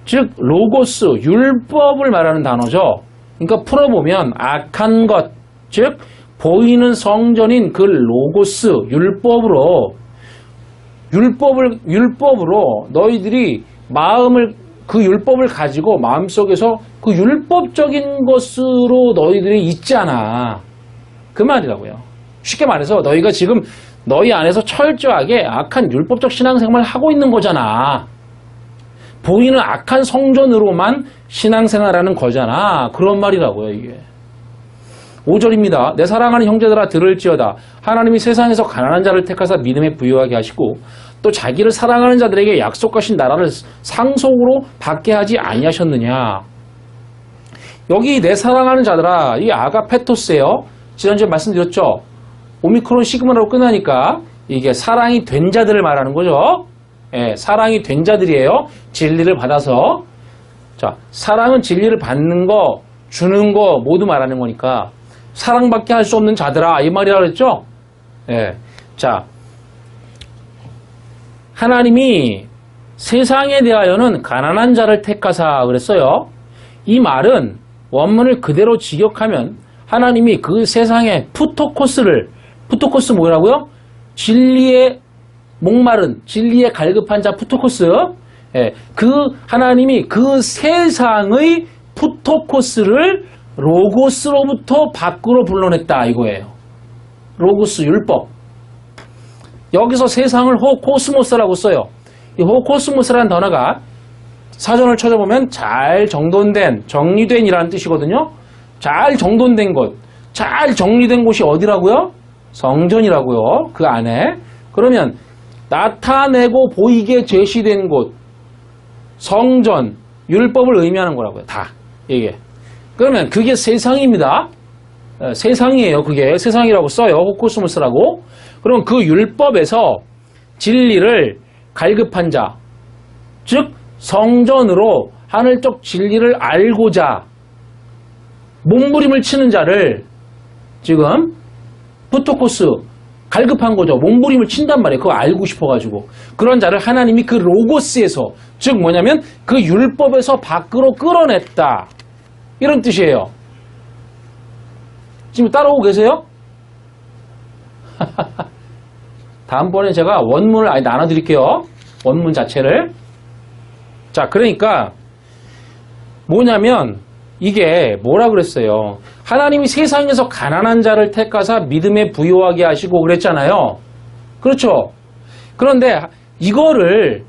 즉, 로고스, 율법을 말하는 단어죠. 그러니까 풀어보면 악한 것, 즉, 보이는 성전인 그 로고스, 율법으로 너희들이 그 율법을 가지고 마음속에서 그 율법적인 것으로 너희들이 있잖아. 그 말이라고요. 쉽게 말해서 너희가 지금 너희 안에서 철저하게 악한 율법적 신앙생활을 하고 있는 거잖아. 보이는 악한 성전으로만 신앙생활하는 거잖아. 그런 말이라고요, 이게. 5절입니다. 내 사랑하는 형제들아 들을지어다. 하나님이 세상에서 가난한 자를 택하사 믿음에 부유하게 하시고 또 자기를 사랑하는 자들에게 약속하신 나라를 상속으로 받게 하지 아니하셨느냐. 여기 내 사랑하는 자들아, 이 아가페토스예요. 지난주에 말씀드렸죠. 오미크론 시그마로 끝나니까 이게 사랑이 된 자들을 말하는 거죠. 예, 사랑이 된 자들이에요. 진리를 받아서. 자, 사랑은 진리를 받는 거, 주는 거 모두 말하는 거니까 사랑밖에 할 수 없는 자들아, 이 말이라 그랬죠. 예, 자, 하나님이 세상에 대하여는 가난한 자를 택하사 그랬어요. 이 말은 원문을 그대로 직역하면 하나님이 그 세상에 푸토코스 뭐라고요? 진리에 목마른, 진리에 갈급한 자 푸토코스. 예, 그 하나님이 그 세상의 푸토코스를 로고스로부터 밖으로 불러냈다 이거예요. 로고스 율법. 여기서 세상을 호코스모스라고 써요. 이 호코스모스라는 단어가 사전을 찾아보면 잘 정돈된, 정리된 이라는 뜻이거든요. 잘 정돈된 곳, 잘 정리된 곳이 어디라고요? 성전이라고요. 그 안에. 그러면 나타내고 보이게 제시된 곳, 성전, 율법을 의미하는 거라고요. 다. 이게. 그러면 그게 세상입니다. 세상이에요. 그게 세상이라고 써요. 호코스모스라고. 그럼 그 율법에서 진리를 갈급한 자, 즉 성전으로 하늘적 진리를 알고자 몸부림을 치는 자를 지금 푸토코스, 갈급한 거죠. 몸부림을 친단 말이에요. 그거 알고 싶어가지고. 그런 자를 하나님이 그 로고스에서, 즉 뭐냐면 그 율법에서 밖으로 끌어냈다. 이런 뜻이에요. 지금 따라오고 계세요? 다음번에 제가 원문을 아예 나눠드릴게요. 원문 자체를. 자, 그러니까 뭐냐면 이게 뭐라 그랬어요? 하나님이 세상에서 가난한 자를 택하사 믿음에 부유하게 하시고 그랬잖아요. 그렇죠? 그런데 이거를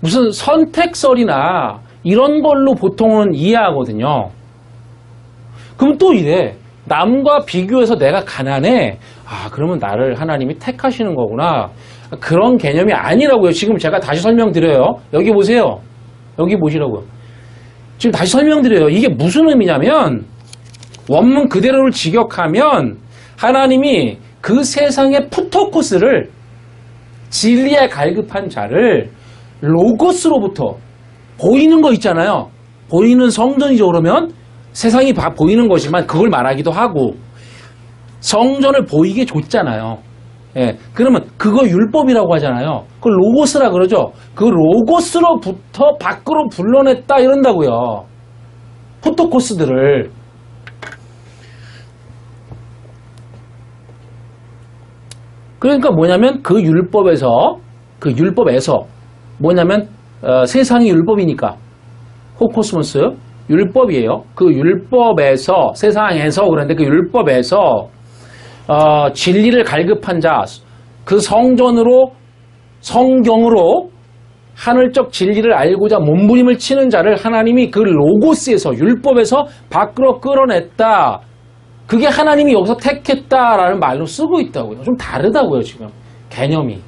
무슨 선택설이나 이런 걸로 보통은 이해하거든요. 그럼 또 이래. 남과 비교해서 내가 가난해. 아, 그러면 나를 하나님이 택하시는 거구나. 그런 개념이 아니라고요. 지금 제가 다시 설명드려요. 여기 보세요. 여기 보시라고요. 지금 다시 설명드려요. 이게 무슨 의미냐면 원문 그대로를 직역하면 하나님이 그 세상의 푸토코스를 진리에 갈급한 자를 로고스로부터 보이는 거 있잖아요. 보이는 성전이죠. 그러면 세상이 보이는 거지만 그걸 말하기도 하고 성전을 보이게 줬잖아요. 예, 그러면 그거 율법이라고 하잖아요. 그걸 로고스라 그러죠. 그 로고스로부터 밖으로 불러냈다 이런다고요. 푸토코스들을. 그러니까 뭐냐면 그 율법에서 뭐냐면 세상이 율법이니까 호코스모스 율법이에요. 그 율법에서 세상에서 그런데 그 율법에서 진리를 갈급한 자, 그 성전으로 성경으로 하늘적 진리를 알고자 몸부림을 치는 자를 하나님이 그 로고스에서 율법에서 밖으로 끌어냈다. 그게 하나님이 여기서 택했다라는 말로 쓰고 있다고요. 좀 다르다고요, 지금. 개념이.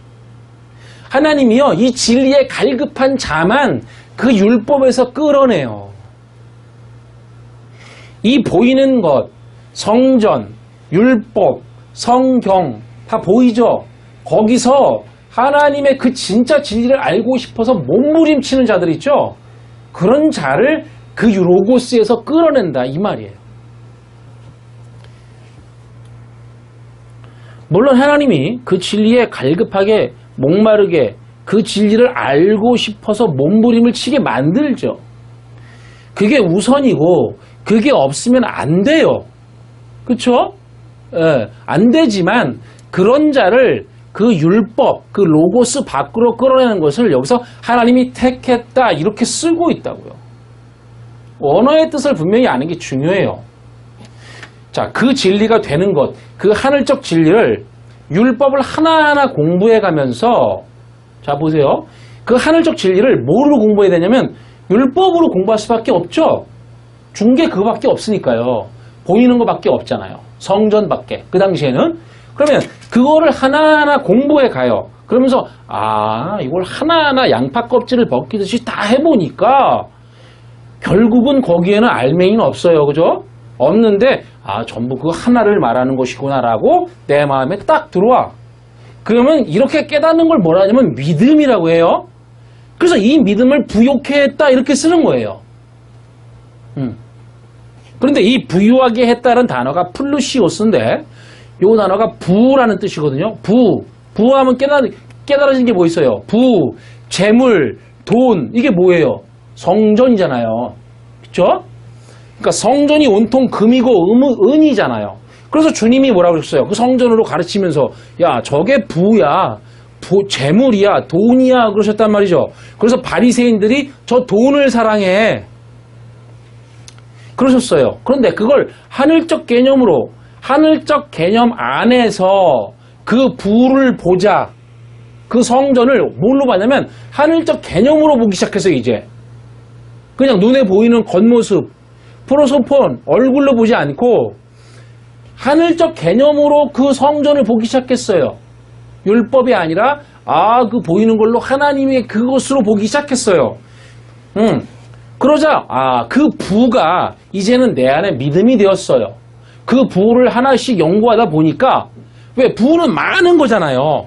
하나님이요, 이 진리에 갈급한 자만 그 율법에서 끌어내요. 이 보이는 것, 성전, 율법, 성경, 다 보이죠? 거기서 하나님의 그 진짜 진리를 알고 싶어서 몸부림치는 자들 있죠? 그런 자를 그 로고스에서 끌어낸다, 이 말이에요. 물론 하나님이 그 진리에 갈급하게 목마르게 그 진리를 알고 싶어서 몸부림을 치게 만들죠. 그게 우선이고 그게 없으면 안 돼요. 그렇죠? 예, 안 되지만 그런 자를 그 율법, 그 로고스 밖으로 끌어내는 것을 여기서 하나님이 택했다 이렇게 쓰고 있다고요. 언어의 뜻을 분명히 아는 게 중요해요. 자, 그 진리가 되는 것, 그 하늘적 진리를 율법을 하나하나 공부해 가면서 자 보세요. 그 하늘적 진리를 뭐로 공부해야 되냐면 율법으로 공부할 수밖에 없죠. 중계 그거밖에 없으니까요. 보이는 것밖에 없잖아요. 성전밖에. 그 당시에는. 그러면 그거를 하나하나 공부해 가요. 그러면서 이걸 하나하나 양파 껍질을 벗기듯이 다 해보니까 결국은 거기에는 알맹이는 없어요. 그죠? 없는데 전부 그 하나를 말하는 것이구나라고 내 마음에 딱 들어와. 그러면 이렇게 깨닫는 걸 뭐라 하냐면 믿음이라고 해요. 그래서 이 믿음을 부요케 했다 이렇게 쓰는 거예요. 그런데 이 부유하게 했다는 단어가 플루시오스인데 이 단어가 부라는 뜻이거든요. 부하면 깨달아진 게 뭐 있어요? 재물, 돈 이게 뭐예요? 성전이잖아요. 그렇죠? 그러니까 성전이 온통 금이고 은이잖아요. 그래서 주님이 뭐라고 그랬어요? 그 성전으로 가르치면서 야 저게 부야, 재물이야, 돈이야 그러셨단 말이죠. 그래서 바리새인들이 저 돈을 사랑해 그러셨어요. 그런데 그걸 하늘적 개념으로 하늘적 개념 안에서 그 부를 보자. 그 성전을 뭘로 봤냐면 하늘적 개념으로 보기 시작했어요. 이제 그냥 눈에 보이는 겉모습 프로소폰 얼굴로 보지 않고 하늘적 개념으로 그 성전을 보기 시작했어요. 율법이 아니라 그 보이는 걸로 하나님의 그것으로 보기 시작했어요. 그러자 그 부가 이제는 내 안에 믿음이 되었어요. 그 부를 하나씩 연구하다 보니까 왜 부는 많은 거잖아요.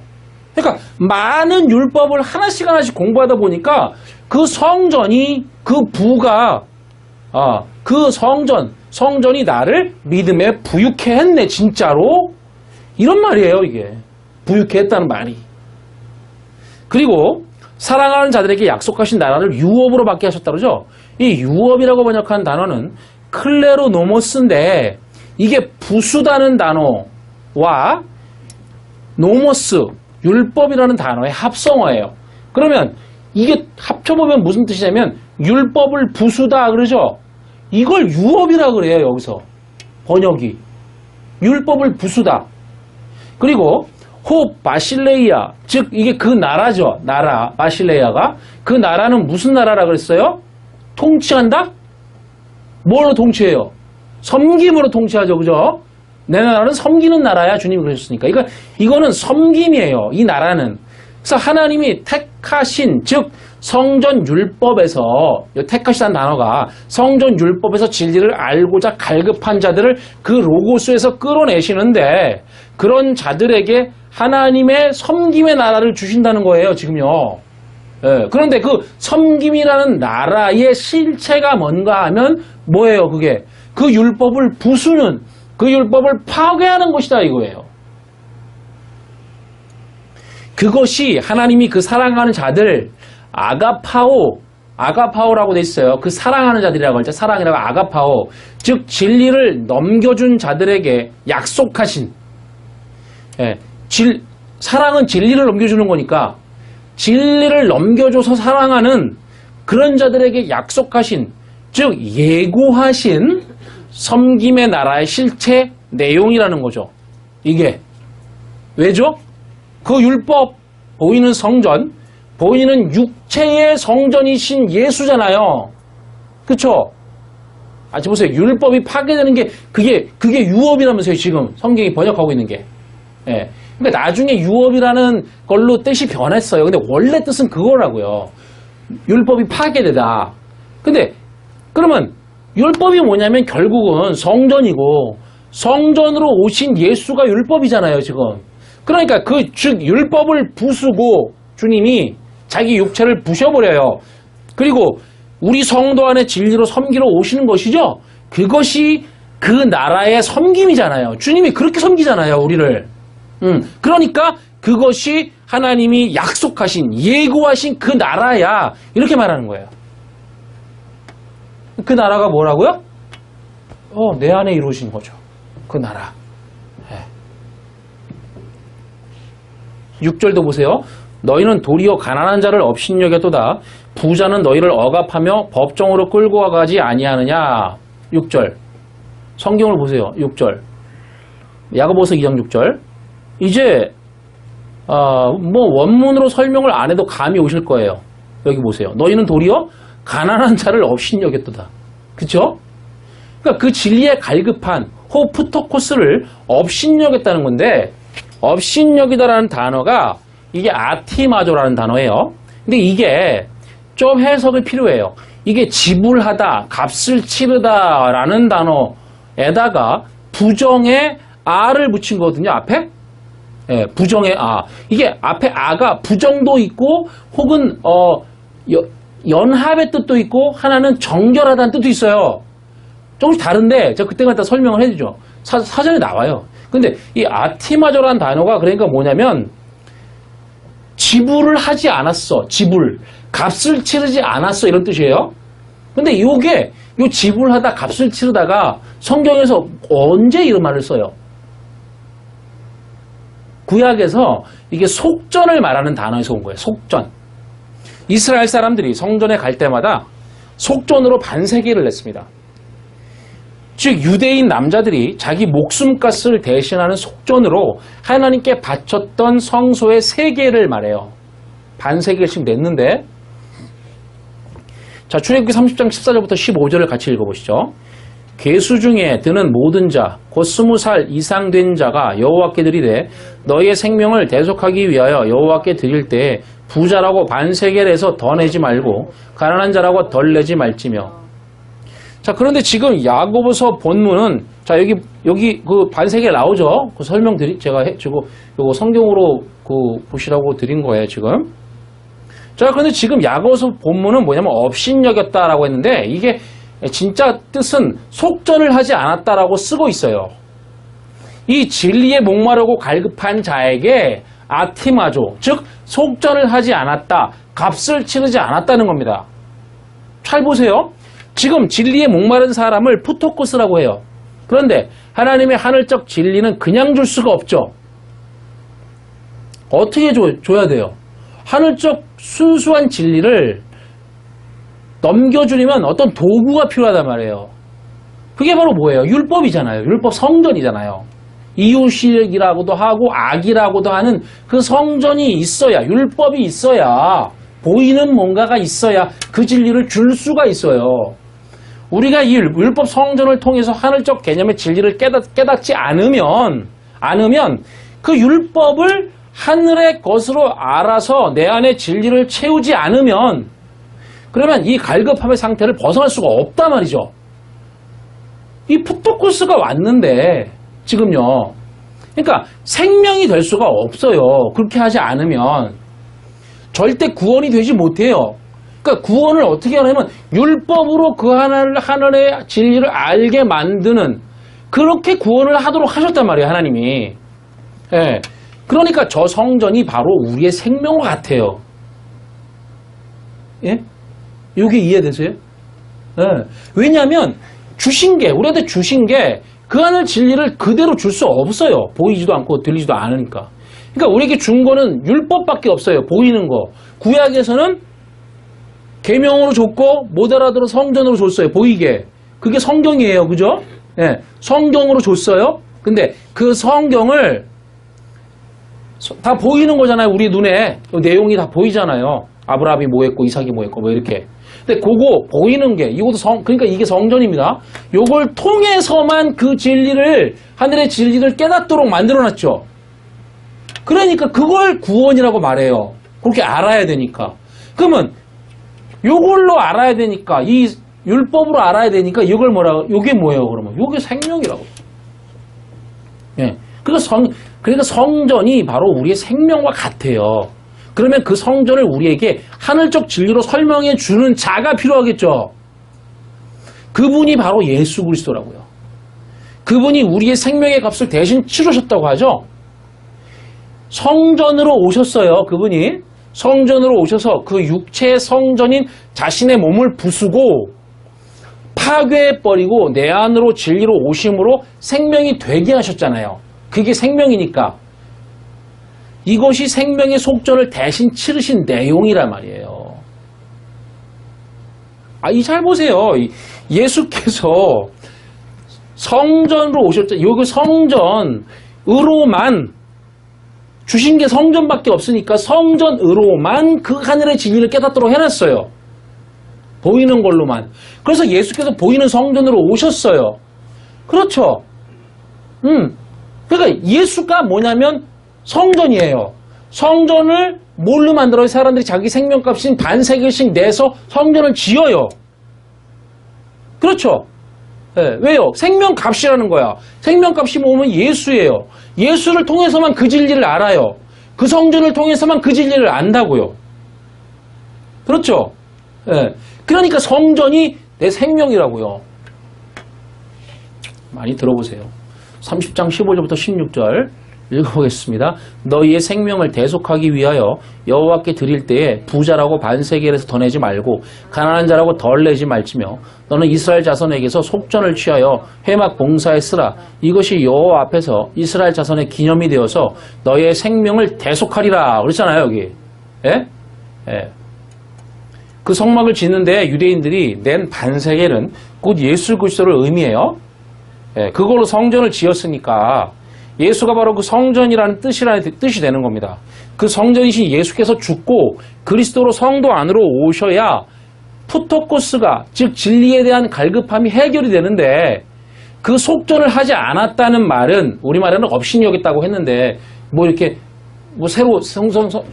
그러니까 많은 율법을 하나씩 공부하다 보니까 그 성전이 그 부가 그 성전이 나를 믿음에 부유케 했네 진짜로 이런 말이에요. 이게 부유케 했다는 말이. 그리고 사랑하는 자들에게 약속하신 나라를 유업으로 받게 하셨다 그러죠. 이 유업이라고 번역한 단어는 클레로노모스인데 이게 부수다는 단어와 노모스 율법이라는 단어의 합성어예요. 그러면 이게 합쳐보면 무슨 뜻이냐면 율법을 부수다 그러죠. 이걸 유업이라 그래요. 여기서 번역이 율법을 부수다. 그리고 바실레이아 즉 이게 그 나라죠. 나라 바실레이아가 그 나라는 무슨 나라라 그랬어요? 통치한다? 뭘로 통치해요? 섬김으로 통치하죠. 그죠? 내 나라는 섬기는 나라야. 주님이 그러셨으니까. 이거는 섬김이에요. 이 나라는. 그래서 하나님이 택하신, 즉 성전 율법에서, 택하시다는 단어가 성전 율법에서 진리를 알고자 갈급한 자들을 그 로고스에서 끌어내시는데, 그런 자들에게 하나님의 섬김의 나라를 주신다는 거예요. 지금요. 예, 그런데 그 섬김이라는 나라의 실체가 뭔가 하면 뭐예요? 그게 그 율법을 부수는, 그 율법을 파괴하는 것이다 이거예요. 그것이 하나님이 그 사랑하는 자들, 아가파오라고 돼 있어요. 그 사랑하는 자들이라고 할 때 사랑이라고 아가파오, 즉 진리를 넘겨준 자들에게 약속하신, 사랑은 진리를 넘겨주는 거니까 진리를 넘겨줘서 사랑하는 그런 자들에게 약속하신, 즉 예고하신 섬김의 나라의 실체 내용이라는 거죠. 이게 왜죠? 그 율법, 보이는 성전, 보이는 육체의 성전이신 예수잖아요. 그쵸? 지금 보세요. 율법이 파괴되는 게 그게 유업이라면서요. 지금 성경이 번역하고 있는 게. 예. 그러니까 나중에 유업이라는 걸로 뜻이 변했어요. 근데 원래 뜻은 그거라고요. 율법이 파괴되다. 근데 그러면 율법이 뭐냐면 결국은 성전이고, 성전으로 오신 예수가 율법이잖아요. 지금. 그러니까 즉 율법을 부수고 주님이 자기 육체를 부셔버려요. 그리고 우리 성도 안에 진리로 섬기러 오시는 것이죠. 그것이 그 나라의 섬김이잖아요. 주님이 그렇게 섬기잖아요. 우리를. 그러니까 그것이 하나님이 약속하신, 예고하신 그 나라야. 이렇게 말하는 거예요. 그 나라가 뭐라고요? 내 안에 이루어진 거죠. 그 나라. 6절도 보세요. 너희는 도리어 가난한 자를 업신여겼도다. 부자는 너희를 억압하며 법정으로 끌고 가지 아니하느냐. 6절. 성경을 보세요. 6절. 야고보서 2장 6절. 이제 원문으로 설명을 안 해도 감이 오실 거예요. 여기 보세요. 너희는 도리어 가난한 자를 업신여겼도다. 그쵸? 그러니까 그 진리에 갈급한 호프토코스를 업신여겼다는 건데, 업신여기다라는 단어가 이게 아티마조라는 단어예요. 근데 이게 좀 해석이 필요해요. 이게 지불하다, 값을 치르다라는 단어에다가 부정의 아를 붙인 거거든요. 앞에. 예, 부정의 아. 이게 앞에 아가 부정도 있고, 혹은 연합의 뜻도 있고, 하나는 정결하다는 뜻도 있어요. 조금씩 다른데 제가 그때 갖다 설명을 해주죠. 사전에 나와요. 근데 이 아티마조라는 단어가 그러니까 뭐냐면, 지불을 하지 않았어. 지불. 값을 치르지 않았어. 이런 뜻이에요. 근데 요 지불하다, 값을 치르다가 성경에서 언제 이런 말을 써요? 구약에서 이게 속전을 말하는 단어에서 온 거예요. 속전. 이스라엘 사람들이 성전에 갈 때마다 속전으로 반세기를 냈습니다. 즉 유대인 남자들이 자기 목숨값을 대신하는 속전으로 하나님께 바쳤던 성소의 세계를 말해요. 반세기씩 냈는데, 자, 출애굽기 30장 14절부터 15절을 같이 읽어보시죠. 계수 중에 드는 모든 자, 곧 20살 이상 된 자가 여호와께 드리되 너희의 생명을 대속하기 위하여 여호와께 드릴 때 부자라고 반세겔 해서 더 내지 말고 가난한 자라고 덜 내지 말지며. 자, 그런데 지금 야고보서 본문은, 자, 여기 그 반세겔 나오죠? 그 제가 해주고, 요거 성경으로 보시라고 드린 거예요, 지금. 자, 그런데 지금 야고보서 본문은 뭐냐면 업신여겼다라고 했는데, 이게 진짜 뜻은 속전을 하지 않았다라고 쓰고 있어요. 이 진리에 목마르고 갈급한 자에게 아티마조, 즉 속전을 하지 않았다, 값을 치르지 않았다는 겁니다. 잘 보세요. 지금 진리에 목마른 사람을 푸토코스라고 해요. 그런데 하나님의 하늘적 진리는 그냥 줄 수가 없죠. 어떻게 줘야 돼요? 하늘적 순수한 진리를 넘겨주려면 어떤 도구가 필요하단 말이에요. 그게 바로 뭐예요? 율법이잖아요. 율법 성전이잖아요. 이웃이라고도 하고 악이라고도 하는 그 성전이 있어야, 율법이 있어야, 보이는 뭔가가 있어야 그 진리를 줄 수가 있어요. 우리가 이 율법 성전을 통해서 하늘적 개념의 진리를 깨닫지 않으면 그 율법을 하늘의 것으로 알아서 내 안에 진리를 채우지 않으면 그러면 이 갈급함의 상태를 벗어날 수가 없단 말이죠. 이 푸토코스가 왔는데 지금요. 그러니까 생명이 될 수가 없어요. 그렇게 하지 않으면 절대 구원이 되지 못해요. 그러니까 구원을 어떻게 하냐면 율법으로 그 하늘의 진리를 알게 만드는 그렇게 구원을 하도록 하셨단 말이에요. 하나님이. 예. 그러니까 저 성전이 바로 우리의 생명과 같아요. 예? 이게 이해되세요? 예. 왜냐하면 주신 게 우리한테 주신 게 그 하늘 진리를 그대로 줄 수 없어요. 보이지도 않고 들리지도 않으니까. 그러니까 우리에게 준 거는 율법밖에 없어요. 보이는 거. 구약에서는 계명으로 줬고 못 알아들어 성전으로 줬어요. 보이게. 그게 성경이에요. 그죠? 예. 성경으로 줬어요. 근데 그 성경을 다 보이는 거잖아요. 우리 눈에. 내용이 다 보이잖아요. 아브라함이 뭐 했고 이삭이 뭐 했고 뭐 이렇게. 근데 그거 보이는 게 이것도 그러니까 이게 성전입니다. 요걸 통해서만 그 진리를 하늘의 진리를 깨닫도록 만들어놨죠. 그러니까 그걸 구원이라고 말해요. 그렇게 알아야 되니까. 그러면 요걸로 알아야 되니까 이 율법으로 알아야 되니까 이걸 뭐라고? 요게 뭐예요? 그러면 요게 생명이라고. 예. 그러니까 성전이 바로 우리의 생명과 같아요. 그러면 그 성전을 우리에게 하늘적 진리로 설명해 주는 자가 필요하겠죠. 그분이 바로 예수 그리스도라고요. 그분이 우리의 생명의 값을 대신 치르셨다고 하죠. 성전으로 오셨어요. 그분이 성전으로 오셔서 그 육체의 성전인 자신의 몸을 부수고 파괴해버리고 내 안으로 진리로 오심으로 생명이 되게 하셨잖아요. 그게 생명이니까. 이것이 생명의 속전을 대신 치르신 내용이란 말이에요. 잘 보세요. 예수께서 성전으로 오셨죠. 여기 성전으로만 주신 게 성전밖에 없으니까 성전으로만 그 하늘의 진리를 깨닫도록 해놨어요. 보이는 걸로만. 그래서 예수께서 보이는 성전으로 오셨어요. 그렇죠. 그러니까 예수가 뭐냐면 성전이에요. 성전을 뭘로 만들어요? 사람들이 자기 생명값인 반세겔씩 내서 성전을 지어요. 그렇죠? 네, 왜요? 생명값이라는 거야. 생명값이 뭐면 예수예요. 예수를 통해서만 그 진리를 알아요. 그 성전을 통해서만 그 진리를 안다고요. 그렇죠? 네, 그러니까 성전이 내 생명이라고요. 많이 들어보세요. 30장 15절부터 16절 읽어보겠습니다. 너희의 생명을 대속하기 위하여 여호와께 드릴 때에 부자라고 반세겔에서 더 내지 말고 가난한 자라고 덜 내지 말지며 너는 이스라엘 자손에게서 속전을 취하여 회막 봉사에 쓰라. 이것이 여호와 앞에서 이스라엘 자손의 기념이 되어서 너희의 생명을 대속하리라. 그랬잖아요 여기. 예? 예. 그 성막을 짓는데 유대인들이 낸 반세겔은 곧 예수 그리스도를 의미해요. 예, 그걸로 성전을 지었으니까 예수가 바로 그 성전이라는 뜻이 되는 겁니다. 그 성전이신 예수께서 죽고 그리스도로 성도 안으로 오셔야 푸토코스가 즉 진리에 대한 갈급함이 해결이 되는데 그 속전을 하지 않았다는 말은 우리말에는 업신이 여겼다고 했는데 뭐 이렇게 뭐 새로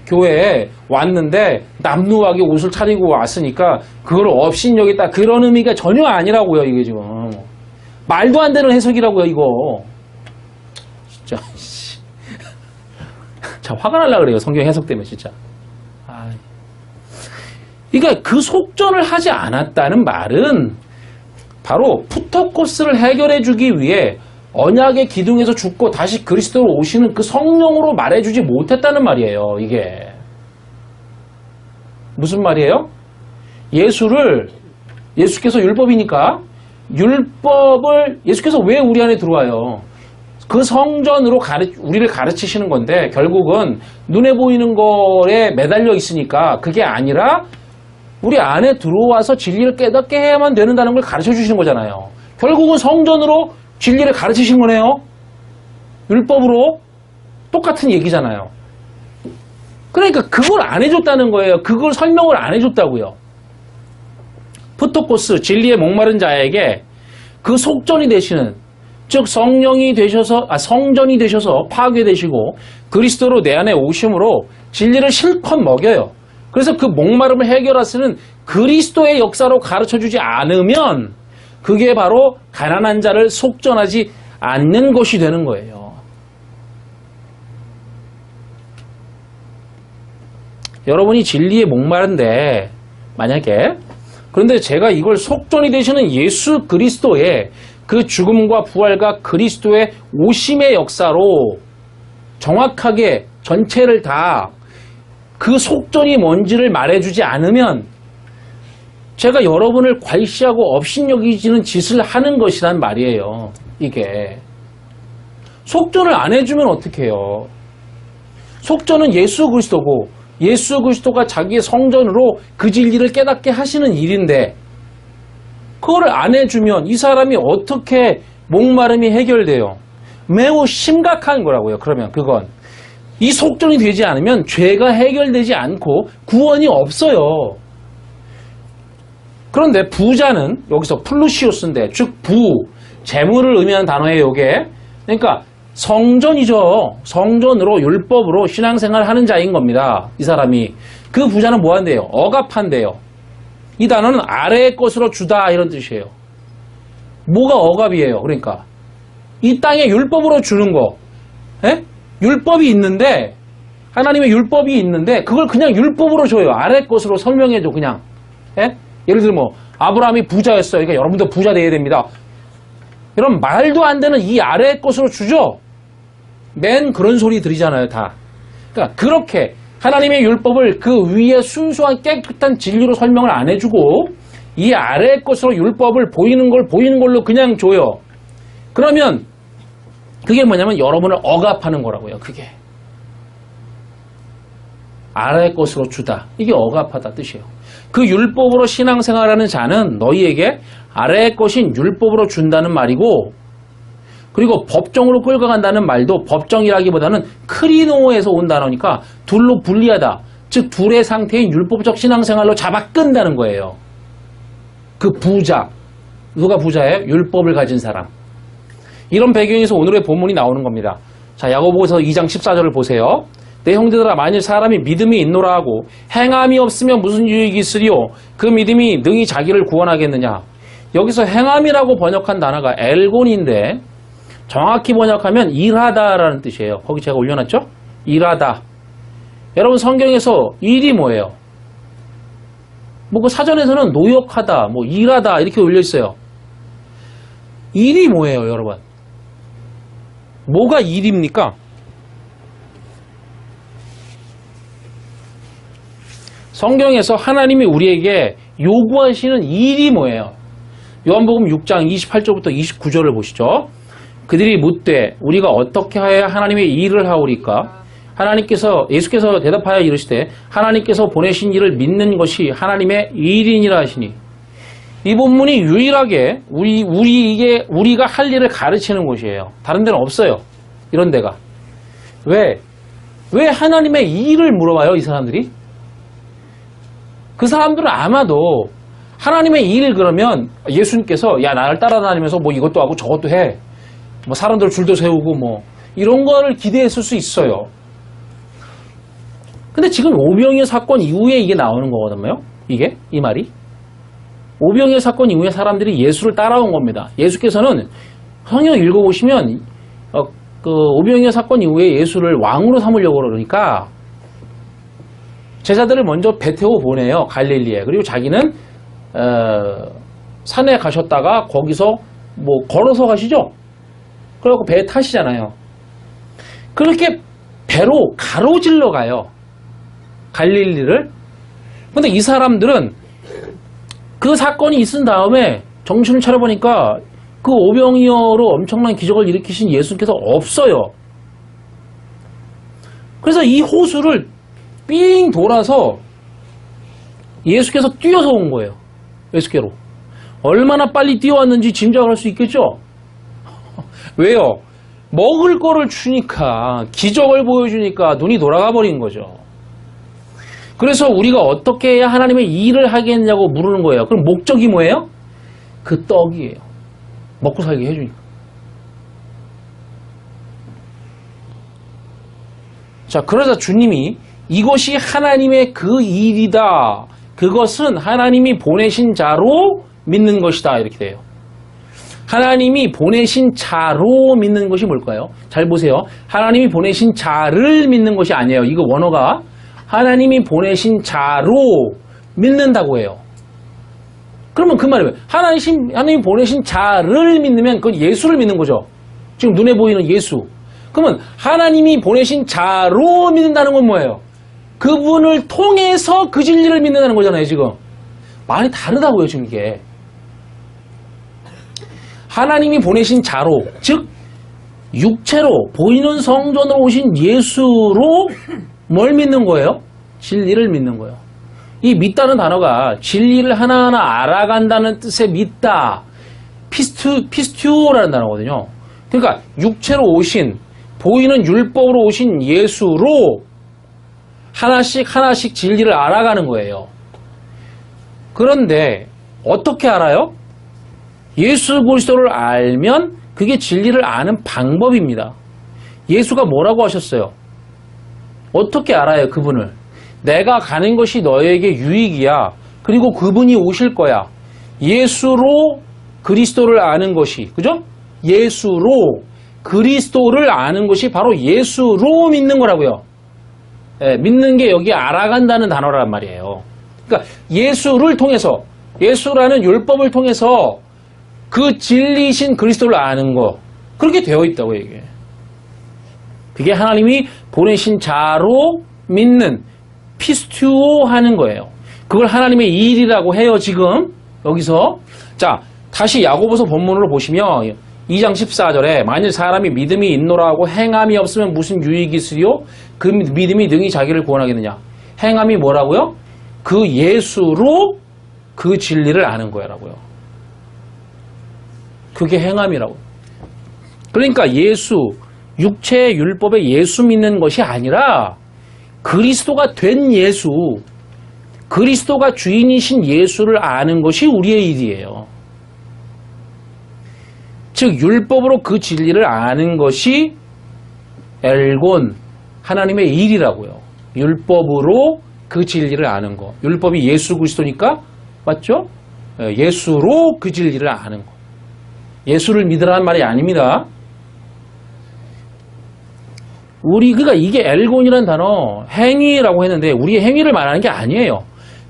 교회에 왔는데 남루하게 옷을 차리고 왔으니까 그걸 업신이 여겼다 그런 의미가 전혀 아니라고요. 이게 지금 말도 안 되는 해석이라고요. 이거 진짜 자 화가 날라 그래요. 성경 해석 때문에 진짜. 그러니까 그 속전을 하지 않았다는 말은 바로 푸토코스를 해결해 주기 위해 언약의 기둥에서 죽고 다시 그리스도로 오시는 그 성령으로 말해주지 못했다는 말이에요. 이게 무슨 말이에요? 예수께서 율법이니까 예수께서 왜 우리 안에 들어와요? 그 성전으로 우리를 가르치시는 건데 결국은 눈에 보이는 거에 매달려 있으니까 그게 아니라 우리 안에 들어와서 진리를 깨닫게 해야만 된다는 걸 가르쳐 주시는 거잖아요. 결국은 성전으로 진리를 가르치신 거네요. 율법으로 똑같은 얘기잖아요. 그러니까 그걸 안 해줬다는 거예요. 그걸 설명을 안 해줬다고요. 프토코스, 진리의 목마른 자에게 그 속전이 되시는, 즉 성령이 되셔서, 성전이 되셔서 파괴되시고 그리스도로 내 안에 오심으로 진리를 실컷 먹여요. 그래서 그 목마름을 해결하시는 그리스도의 역사로 가르쳐주지 않으면 그게 바로 가난한 자를 속전하지 않는 것이 되는 거예요. 여러분이 진리에 목마른데 만약에 그런데 제가 이걸 속전이 되시는 예수 그리스도의 그 죽음과 부활과 그리스도의 오심의 역사로 정확하게 전체를 다 그 속전이 뭔지를 말해주지 않으면 제가 여러분을 괄시하고 업신여기지는 짓을 하는 것이란 말이에요. 이게 속전을 안 해주면 어떡해요? 속전은 예수 그리스도고 예수 그리스도가 자기의 성전으로 그 진리를 깨닫게 하시는 일인데 그거를 안 해주면 이 사람이 어떻게 목마름이 해결돼요? 매우 심각한 거라고요. 그러면 그건 이 속전이 되지 않으면 죄가 해결되지 않고 구원이 없어요. 그런데 부자는 여기서 플루시오스인데 즉 재물을 의미하는 단어예요. 이게 그러니까 성전이죠. 성전으로 율법으로 신앙생활을 하는 자인 겁니다. 이 사람이. 그 부자는 뭐 한대요? 억압한대요. 이 단어는 아래의 것으로 주다 이런 뜻이에요. 뭐가 억압이에요? 그러니까 이 땅에 율법으로 주는 거. 에? 율법이 있는데 하나님의 율법이 있는데 그걸 그냥 율법으로 줘요. 아래 것으로 설명해줘 그냥. 에? 예를 들면 뭐 아브라함이 부자였어요. 그러니까 여러분도 부자 돼야 됩니다. 이런 말도 안 되는 이 아래의 것으로 주죠. 맨 그런 소리 들리잖아요. 다. 그러니까 그렇게 하나님의 율법을 그 위에 순수한 깨끗한 진리로 설명을 안 해주고 이 아래의 것으로 율법을 보이는 걸로 그냥 줘요. 그러면 그게 뭐냐면 여러분을 억압하는 거라고요. 그게. 아래의 것으로 주다. 이게 억압하다 뜻이에요. 그 율법으로 신앙생활하는 자는 너희에게 아래의 것인 율법으로 준다는 말이고 그리고 법정으로 끌고 간다는 말도 법정이라기보다는 크리노에서 온 단어니까 둘로 분리하다. 즉 둘의 상태인 율법적 신앙생활로 잡아 끈다는 거예요. 그 부자. 누가 부자예요? 율법을 가진 사람. 이런 배경에서 오늘의 본문이 나오는 겁니다. 자, 야고보서 2장 14절을 보세요. 내 형제들아 만일 사람이 믿음이 있노라 하고 행함이 없으면 무슨 유익이 있으리요? 그 믿음이 능히 자기를 구원하겠느냐? 여기서 행함이라고 번역한 단어가 엘곤인데 정확히 번역하면 일하다라는 뜻이에요. 거기 제가 올려놨죠? 일하다. 여러분 성경에서 일이 뭐예요? 뭐 그 사전에서는 노역하다, 뭐 일하다 이렇게 올려있어요. 일이 뭐예요, 여러분? 뭐가 일입니까? 성경에서 하나님이 우리에게 요구하시는 일이 뭐예요? 요한복음 6장 28절부터 29절을 보시죠. 그들이 묻되 우리가 어떻게 하여야 하나님의 일을 하오리까? 예수께서 대답하여 이르시되 하나님께서 보내신 일을 믿는 것이 하나님의 일이니라 하시니. 이 본문이 유일하게 우리가 할 일을 가르치는 곳이에요. 다른 데는 없어요. 이런 데가. 왜 하나님의 일을 물어봐요, 이 사람들이? 그 사람들은 아마도 하나님의 일 그러면 예수님께서 야 나를 따라다니면서 뭐 이것도 하고 저것도 해. 뭐 사람들 줄도 세우고 뭐 이런 거를 기대했을 수 있어요. 근데 지금 오병이어 사건 이후에 이게 나오는 거거든요. 이 말이. 오병이어 사건 이후에 사람들이 예수를 따라온 겁니다. 예수께서는 성경 읽어보시면 그 오병이어 사건 이후에 예수를 왕으로 삼으려고 그러니까 제자들을 먼저 배 태워 보내요. 갈릴리에. 그리고 자기는 산에 가셨다가 거기서 뭐 걸어서 가시죠. 그래갖고 배에 타시잖아요. 그렇게 배로 가로질러 가요. 갈릴리를. 근데 이 사람들은 그 사건이 있은 다음에 정신을 차려보니까 그 오병이어로 엄청난 기적을 일으키신 예수님께서 없어요. 그래서 이 호수를 삥 돌아서 예수께서 뛰어서 온 거예요. 예수께로. 얼마나 빨리 뛰어왔는지 짐작할 수 있겠죠? 왜요? 먹을 거를 주니까, 기적을 보여주니까 눈이 돌아가 버린 거죠. 그래서 우리가 어떻게 해야 하나님의 일을 하겠냐고 물으는 거예요. 그럼 목적이 뭐예요? 그 떡이에요. 먹고 살게 해주니까. 자, 그러자 주님이 이것이 하나님의 그 일이다. 그것은 하나님이 보내신 자로 믿는 것이다. 이렇게 돼요. 하나님이 보내신 자로 믿는 것이 뭘까요? 잘 보세요. 하나님이 보내신 자를 믿는 것이 아니에요. 이거 원어가 하나님이 보내신 자로 믿는다고 해요. 그러면 그 말이 뭐예요? 하나님이 보내신 자를 믿으면 그건 예수를 믿는 거죠. 지금 눈에 보이는 예수. 그러면 하나님이 보내신 자로 믿는다는 건 뭐예요? 그분을 통해서 그 진리를 믿는다는 거잖아요, 지금. 말이 다르다고요, 지금 이게. 하나님이 보내신 자로, 즉 육체로 보이는 성전으로 오신 예수로 뭘 믿는 거예요? 진리를 믿는 거예요. 이 믿다는 단어가 진리를 하나하나 알아간다는 뜻의 믿다, 피스튜오라는 단어거든요. 그러니까 육체로 오신, 보이는 율법으로 오신 예수로 하나씩 진리를 알아가는 거예요. 그런데 어떻게 알아요? 예수 그리스도를 알면 그게 진리를 아는 방법입니다. 예수가 뭐라고 하셨어요? 어떻게 알아요, 그분을? 내가 가는 것이 너에게 유익이야. 그리고 그분이 오실 거야. 예수로 그리스도를 아는 것이, 그죠? 예수로 그리스도를 아는 것이 바로 예수로 믿는 거라고요. 예, 믿는 게 여기 알아간다는 단어란 말이에요. 그러니까 예수를 통해서, 예수라는 율법을 통해서 그 진리이신 그리스도를 아는 거, 그렇게 되어 있다고 얘기해요. 그게 하나님이 보내신 자로 믿는, 피스튜오 하는 거예요. 그걸 하나님의 일이라고 해요, 지금. 여기서. 자, 다시 야고보서 본문으로 보시면 2장 14절에 만일 사람이 믿음이 있노라 하고 행함이 없으면 무슨 유익이 있으리요? 그 믿음이 능히 자기를 구원하겠느냐? 행함이 뭐라고요? 그 예수로 그 진리를 아는 거라고요. 그게 행함이라고. 그러니까 예수, 육체의 율법에 예수 믿는 것이 아니라 그리스도가 된 예수, 그리스도가 주인이신 예수를 아는 것이 우리의 일이에요. 즉 율법으로 그 진리를 아는 것이 엘곤, 하나님의 일이라고요. 율법으로 그 진리를 아는 거. 율법이 예수 그리스도니까 맞죠? 예수로 그 진리를 아는 거. 예수를 믿으라는 말이 아닙니다. 그러니까 이게 엘곤이라는 단어, 행위라고 했는데 우리의 행위를 말하는 게 아니에요.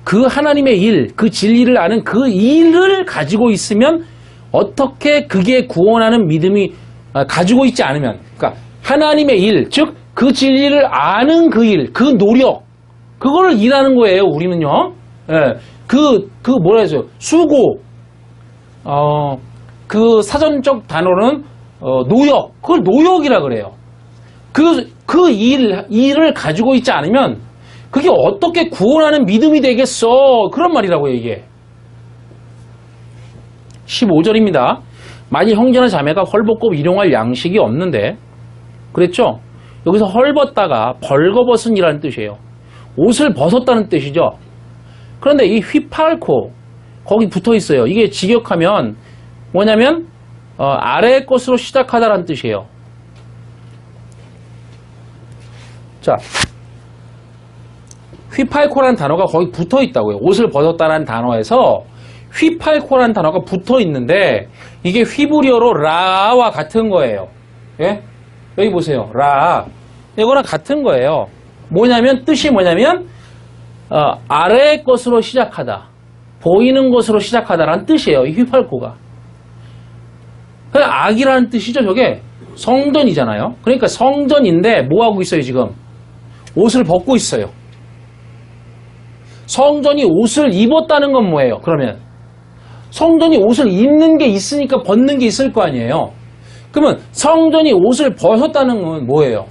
그 하나님의 일, 그 진리를 아는 그 일을 가지고 있으면 어떻게 그게 구원하는 믿음이 가지고 있지 않으면, 그러니까 하나님의 일, 즉 그 진리를 아는 그 일, 그 노력, 그거를 일하는 거예요. 우리는요. 예, 뭐라 해서 수고, 그 사전적 단어는 노역, 그걸 노역이라 그래요. 그 일을 가지고 있지 않으면 그게 어떻게 구원하는 믿음이 되겠어? 그런 말이라고요, 이게. 15절입니다. 만일 형제나 자매가 헐벗고 일용할 양식이 없는데, 그랬죠? 여기서 헐벗다가 벌거벗은이라는 뜻이에요. 옷을 벗었다는 뜻이죠. 그런데 이 휘팔코, 거기 붙어 있어요. 이게 직역하면 뭐냐면 아래의 것으로 시작하다라는 뜻이에요. 자, 휘팔코라는 단어가 거기 붙어 있다고요. 옷을 벗었다는 단어에서 휘팔코라는 단어가 붙어 있는데 이게 휘브리어로 라와 같은 거예요. 예? 여기 보세요. 라. 이거랑 같은 거예요. 뜻이 뭐냐면 아래의 것으로 시작하다. 보이는 것으로 시작하다라는 뜻이에요. 이 휘팔코가. 악이라는 뜻이죠. 저게 성전이잖아요. 그러니까 성전인데 뭐 하고 있어요, 지금? 옷을 벗고 있어요. 성전이 옷을 입었다는 건 뭐예요? 그러면 성전이 옷을 입는 게 있으니까 벗는 게 있을 거 아니에요. 그러면 성전이 옷을 벗었다는 건 뭐예요?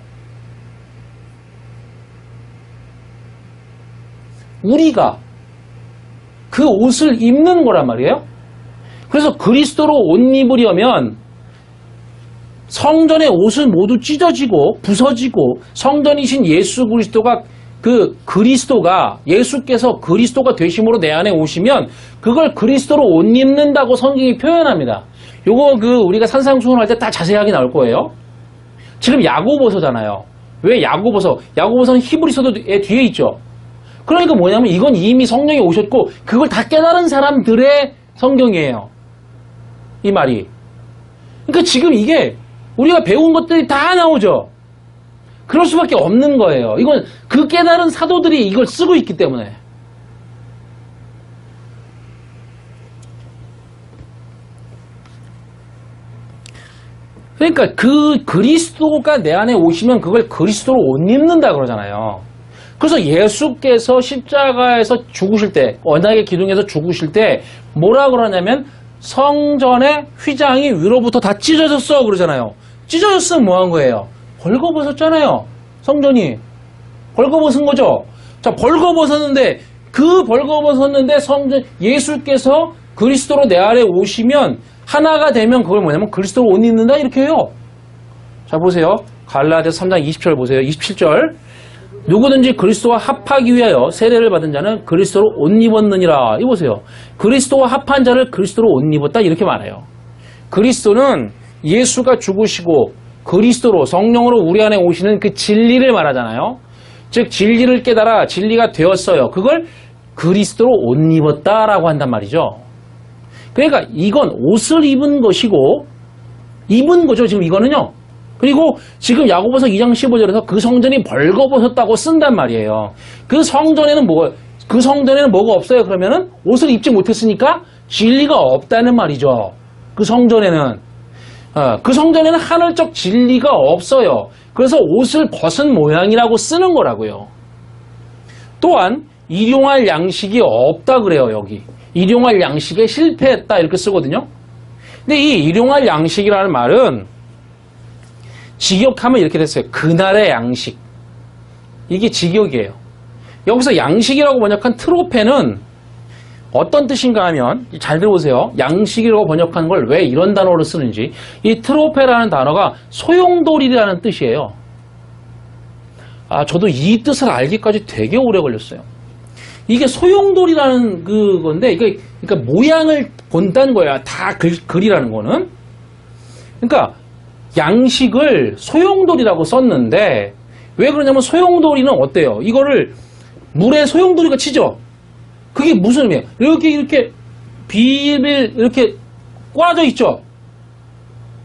우리가 그 옷을 입는 거란 말이에요. 그래서 그리스도로 옷 입으려면 성전의 옷은 모두 찢어지고 부서지고 성전이신 예수 그리스도가 그 그리스도가 예수께서 그리스도가 되심으로 내 안에 오시면 그걸 그리스도로 옷 입는다고 성경이 표현합니다. 요거 우리가 산상수훈할 때 다 자세하게 나올 거예요. 지금 야고보서잖아요. 왜 야고보서? 야고보서는 히브리서도에 뒤에 있죠. 그러니까 뭐냐면 이건 이미 성령이 오셨고 그걸 다 깨달은 사람들의 성경이에요. 이 말이. 그러니까 지금 이게 우리가 배운 것들이 다 나오죠. 그럴 수밖에 없는 거예요. 이건 그 깨달은 사도들이 이걸 쓰고 있기 때문에. 그러니까 그 그리스도가 내 안에 오시면 그걸 그리스도로 옷 입는다 그러잖아요. 그래서 예수께서 십자가에서 죽으실 때, 언약의 기둥에서 죽으실 때 뭐라 그러냐면 성전의 휘장이 위로부터 다 찢어졌어 그러잖아요. 찢어졌으면 뭐 한 거예요? 벌거벗었잖아요. 성전이. 벌거벗은 거죠. 자, 벌거벗었는데 그 벌거벗었는데 성전 예수께서 그리스도로 내 안에 오시면 하나가 되면 그걸 뭐냐면 그리스도로 옷 입는다 이렇게 해요. 자, 보세요. 갈라디아서 3장 20절 보세요. 27절. 누구든지 그리스도와 합하기 위하여 세례를 받은 자는 그리스도로 옷 입었느니라. 이거 보세요. 그리스도와 합한 자를 그리스도로 옷 입었다 이렇게 말해요. 그리스도는 예수가 죽으시고 그리스도로 성령으로 우리 안에 오시는 그 진리를 말하잖아요. 즉 진리를 깨달아 진리가 되었어요. 그걸 그리스도로 옷 입었다라고 한단 말이죠. 그러니까 이건 옷을 입은 것이고 입은 거죠. 지금 이거는요. 그리고 지금 야고보서 2장 15절에서 그 성전이 벌거벗었다고 쓴단 말이에요. 그 성전에는 뭐가 없어요? 그러면은 옷을 입지 못했으니까 진리가 없다는 말이죠. 그 성전에는 하늘적 진리가 없어요. 그래서 옷을 벗은 모양이라고 쓰는 거라고요. 또한 일용할 양식이 없다 그래요. 여기 일용할 양식에 실패했다 이렇게 쓰거든요. 근데 이 일용할 양식이라는 말은 직역하면 이렇게 됐어요. 그날의 양식. 이게 직역이에요. 여기서 양식이라고 번역한 트로페는 어떤 뜻인가 하면 잘 들어보세요. 양식이라고 번역한 걸 왜 이런 단어로 쓰는지. 이 트로페라는 단어가 소용돌이라는 뜻이에요. 저도 이 뜻을 알기까지 되게 오래 걸렸어요. 이게 소용돌이라는 그건데 그러니까 모양을 본다는 거야. 다 글이라는 거는. 그러니까 양식을 소용돌이라고 썼는데 왜 그러냐면 소용돌이는 어때요? 이거를 물에 소용돌이가 치죠. 그게 무슨 의미예요? 이렇게 비빌 이렇게 꽈져 있죠.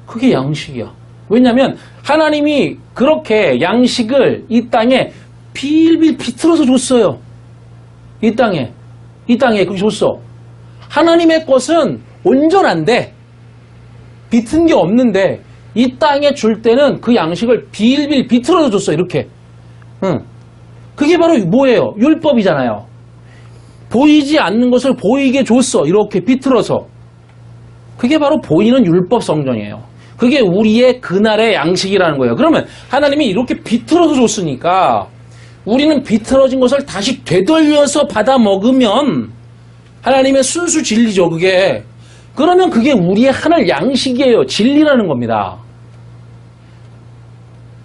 그게 양식이야. 왜냐하면 하나님이 그렇게 양식을 이 땅에 빌빌 비틀어서 줬어요. 이 땅에 그렇게 줬어. 하나님의 것은 온전한데 비튼 게 없는데 이 땅에 줄 때는 그 양식을 빌빌 비틀어서 줬어. 이렇게. 그게 바로 뭐예요? 율법이잖아요. 보이지 않는 것을 보이게 줬어. 이렇게 비틀어서. 그게 바로 보이는 율법 성전이에요. 그게 우리의 그날의 양식이라는 거예요. 그러면 하나님이 이렇게 비틀어서 줬으니까 우리는 비틀어진 것을 다시 되돌려서 받아 먹으면 하나님의 순수 진리죠. 그게. 그러면 그게 우리의 하늘 양식이에요. 진리라는 겁니다.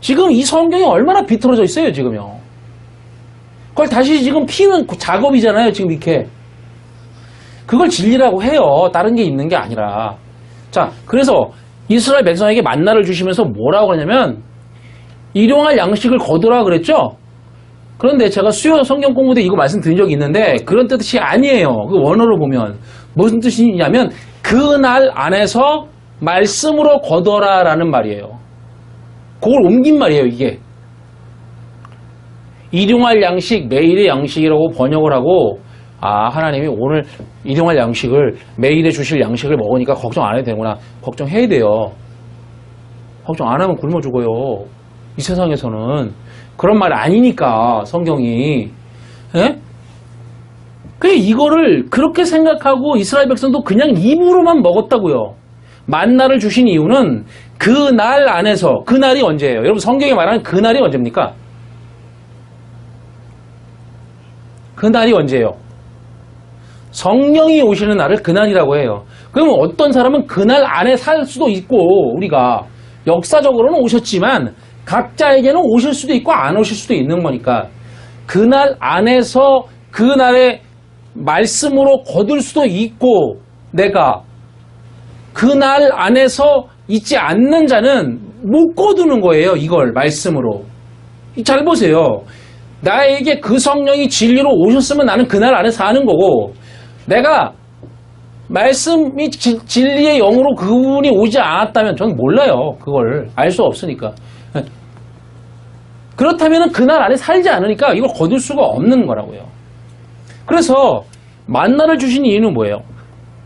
지금 이 성경이 얼마나 비틀어져 있어요. 지금요. 그걸 다시 지금 피는 작업이잖아요. 지금 이렇게. 그걸 진리라고 해요. 다른 게 있는 게 아니라. 자, 그래서 이스라엘 백성에게 만나를 주시면서 뭐라고 하냐면 일용할 양식을 거두라 그랬죠. 그런데 제가 수요 성경 공부 때 이거 말씀드린 적이 있는데 그런 뜻이 아니에요. 그 원어로 보면 무슨 뜻이냐면 그날 안에서 말씀으로 거둬라라는 말이에요. 그걸 옮긴 말이에요. 이게 일용할 양식, 매일의 양식이라고 번역을 하고 하나님이 오늘 일용할 양식을 매일에 주실 양식을 먹으니까 걱정 안 해도 되구나. 걱정해야 돼요. 걱정 안 하면 굶어 죽어요. 이 세상에서는. 그런 말 아니니까 성경이. 예? 이거를 그렇게 생각하고 이스라엘 백성도 그냥 입으로만 먹었다고요. 만나를 주신 이유는 그날 안에서. 그날이 언제예요? 여러분 성경에 말하는 그날이 언제입니까? 그날이 언제예요? 성령이 오시는 날을 그날이라고 해요. 그러면 어떤 사람은 그날 안에 살 수도 있고 우리가 역사적으로는 오셨지만 각자에게는 오실 수도 있고 안 오실 수도 있는 거니까 그날 안에서 그날의 말씀으로 거둘 수도 있고, 내가 그날 안에서 있지 않는 자는 못 거두는 거예요. 이걸 말씀으로. 잘 보세요. 나에게 그 성령이 진리로 오셨으면 나는 그날 안에 사는 거고, 내가 말씀이 진리의 영으로 그분이 오지 않았다면 저는 몰라요. 그걸 알 수 없으니까. 그렇다면 그날 안에 살지 않으니까 이걸 거둘 수가 없는 거라고요. 그래서 만나를 주신 이유는 뭐예요?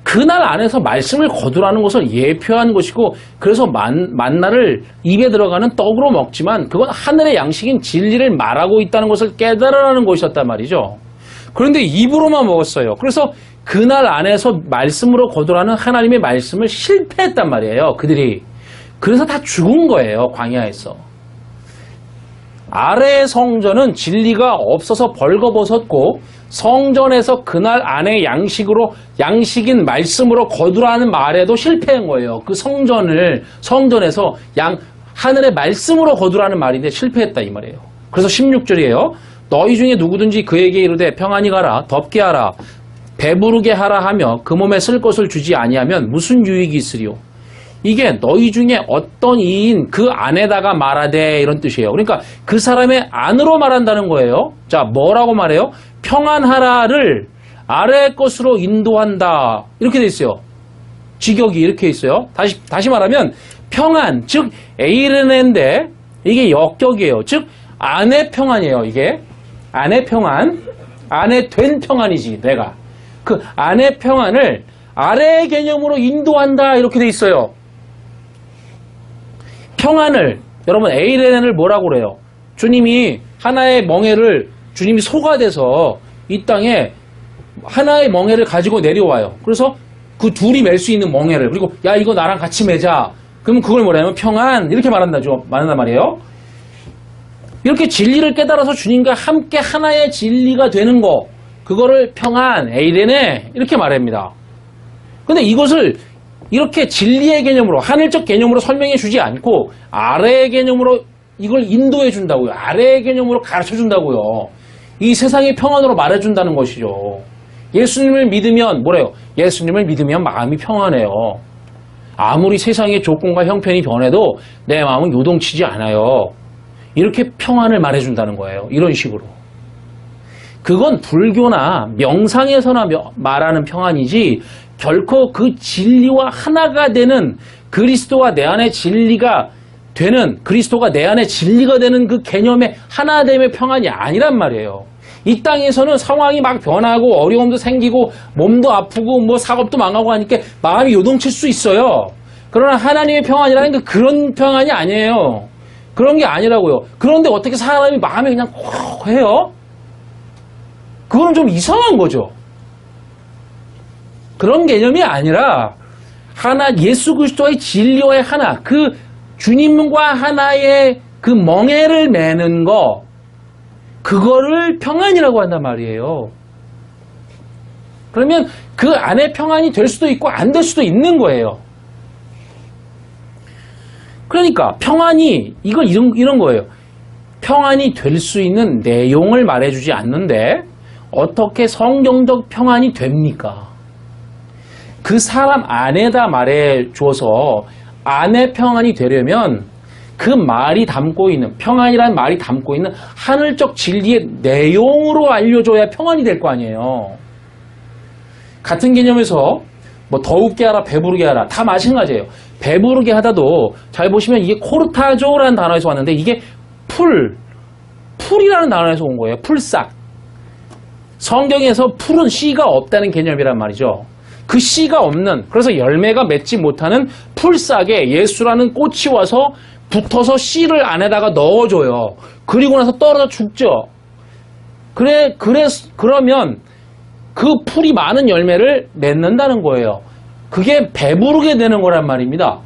그날 안에서 말씀을 거두라는 것을 예표하는 것이고, 그래서 만나를 입에 들어가는 떡으로 먹지만 그건 하늘의 양식인 진리를 말하고 있다는 것을 깨달으라는 것이었단 말이죠. 그런데 입으로만 먹었어요. 그래서 그날 안에서 말씀으로 거두라는 하나님의 말씀을 실패했단 말이에요. 그들이. 그래서 다 죽은 거예요. 광야에서. 아래의 성전은 진리가 없어서 벌거벗었고, 성전에서 그날 안에 양식인 말씀으로 거두라는 말에도 실패한 거예요. 그 성전에서 하늘의 말씀으로 거두라는 말인데 실패했다 이 말이에요. 그래서 16절이에요. 너희 중에 누구든지 그에게 이르되 평안히 가라, 덥게 하라, 배부르게 하라 하며 그 몸에 쓸 것을 주지 아니하면 무슨 유익이 있으리요? 이게 너희 중에 어떤 이인 그 안에다가 말하되, 이런 뜻이에요. 그러니까 그 사람의 안으로 말한다는 거예요. 자, 뭐라고 말해요? 평안하라를 아래의 것으로 인도한다. 이렇게 돼 있어요. 직역이 이렇게 있어요. 다시 말하면 평안, 즉 에이르네인데 이게 역격이에요. 즉 안의 평안이에요. 이게 안의 평안, 안에 된 평안이지. 내가 그 안의 평안을 아래의 개념으로 인도한다. 이렇게 돼 있어요. 평안을, 여러분 에이레넨을 뭐라고 그래요? 주님이 하나의 멍에를, 주님이 소가 돼서 이 땅에 하나의 멍에를 가지고 내려와요. 그래서 그 둘이 맬 수 있는 멍에를, 그리고 야 이거 나랑 같이 매자. 그러면 그걸 뭐냐면 평안, 이렇게 말한단 말이에요. 이렇게 진리를 깨달아서 주님과 함께 하나의 진리가 되는 거, 그거를 평안, 에이레네 이렇게 말합니다. 근데 이것을 이렇게 진리의 개념으로, 하늘적 개념으로 설명해 주지 않고 아래의 개념으로 이걸 인도해 준다고요. 아래의 개념으로 가르쳐 준다고요. 이 세상의 평안으로 말해 준다는 것이죠. 예수님을 믿으면 뭐래요? 예수님을 믿으면 마음이 평안해요. 아무리 세상의 조건과 형편이 변해도 내 마음은 요동치지 않아요. 이렇게 평안을 말해 준다는 거예요. 이런 식으로. 그건 불교나 명상에서나 말하는 평안이지, 결코 그 진리와 하나가 되는, 그리스도가 내 안에 진리가 되는 그 개념의 하나됨의 평안이 아니란 말이에요. 이 땅에서는 상황이 막 변하고 어려움도 생기고 몸도 아프고 뭐 사업도 망하고 하니까 마음이 요동칠 수 있어요. 그러나 하나님의 평안이라는 게 그런 평안이 아니에요. 그런 게 아니라고요. 그런데 어떻게 사람이 마음이 그냥 콕 해요? 그거는 좀 이상한 거죠. 그런 개념이 아니라 예수 그리스도의 진리와의 하나, 그 주님과 하나의 그 멍에를 매는 거, 그거를 평안이라고 한단 말이에요. 그러면 그 안에 평안이 될 수도 있고 안 될 수도 있는 거예요. 그러니까 평안이 이런 거예요. 평안이 될 수 있는 내용을 말해주지 않는데 어떻게 성경적 평안이 됩니까? 그 사람 안에다 말해줘서 안에 평안이 되려면 그 말이 담고 있는, 평안이라는 말이 담고 있는 하늘적 진리의 내용으로 알려줘야 평안이 될 거 아니에요. 같은 개념에서 뭐 더웁게 하라, 배부르게 하라, 다 마찬가지예요. 배부르게 하다도 잘 보시면 이게 코르타조라는 단어에서 왔는데 이게 풀이라는 단어에서 온 거예요. 풀싹. 성경에서 풀은 씨가 없다는 개념이란 말이죠. 그 씨가 없는, 그래서 열매가 맺지 못하는 풀싹에 예수라는 꽃이 와서 붙어서 씨를 안에다가 넣어줘요. 그리고 나서 떨어져 죽죠. 그러면 그 풀이 많은 열매를 맺는다는 거예요. 그게 배부르게 되는 거란 말입니다.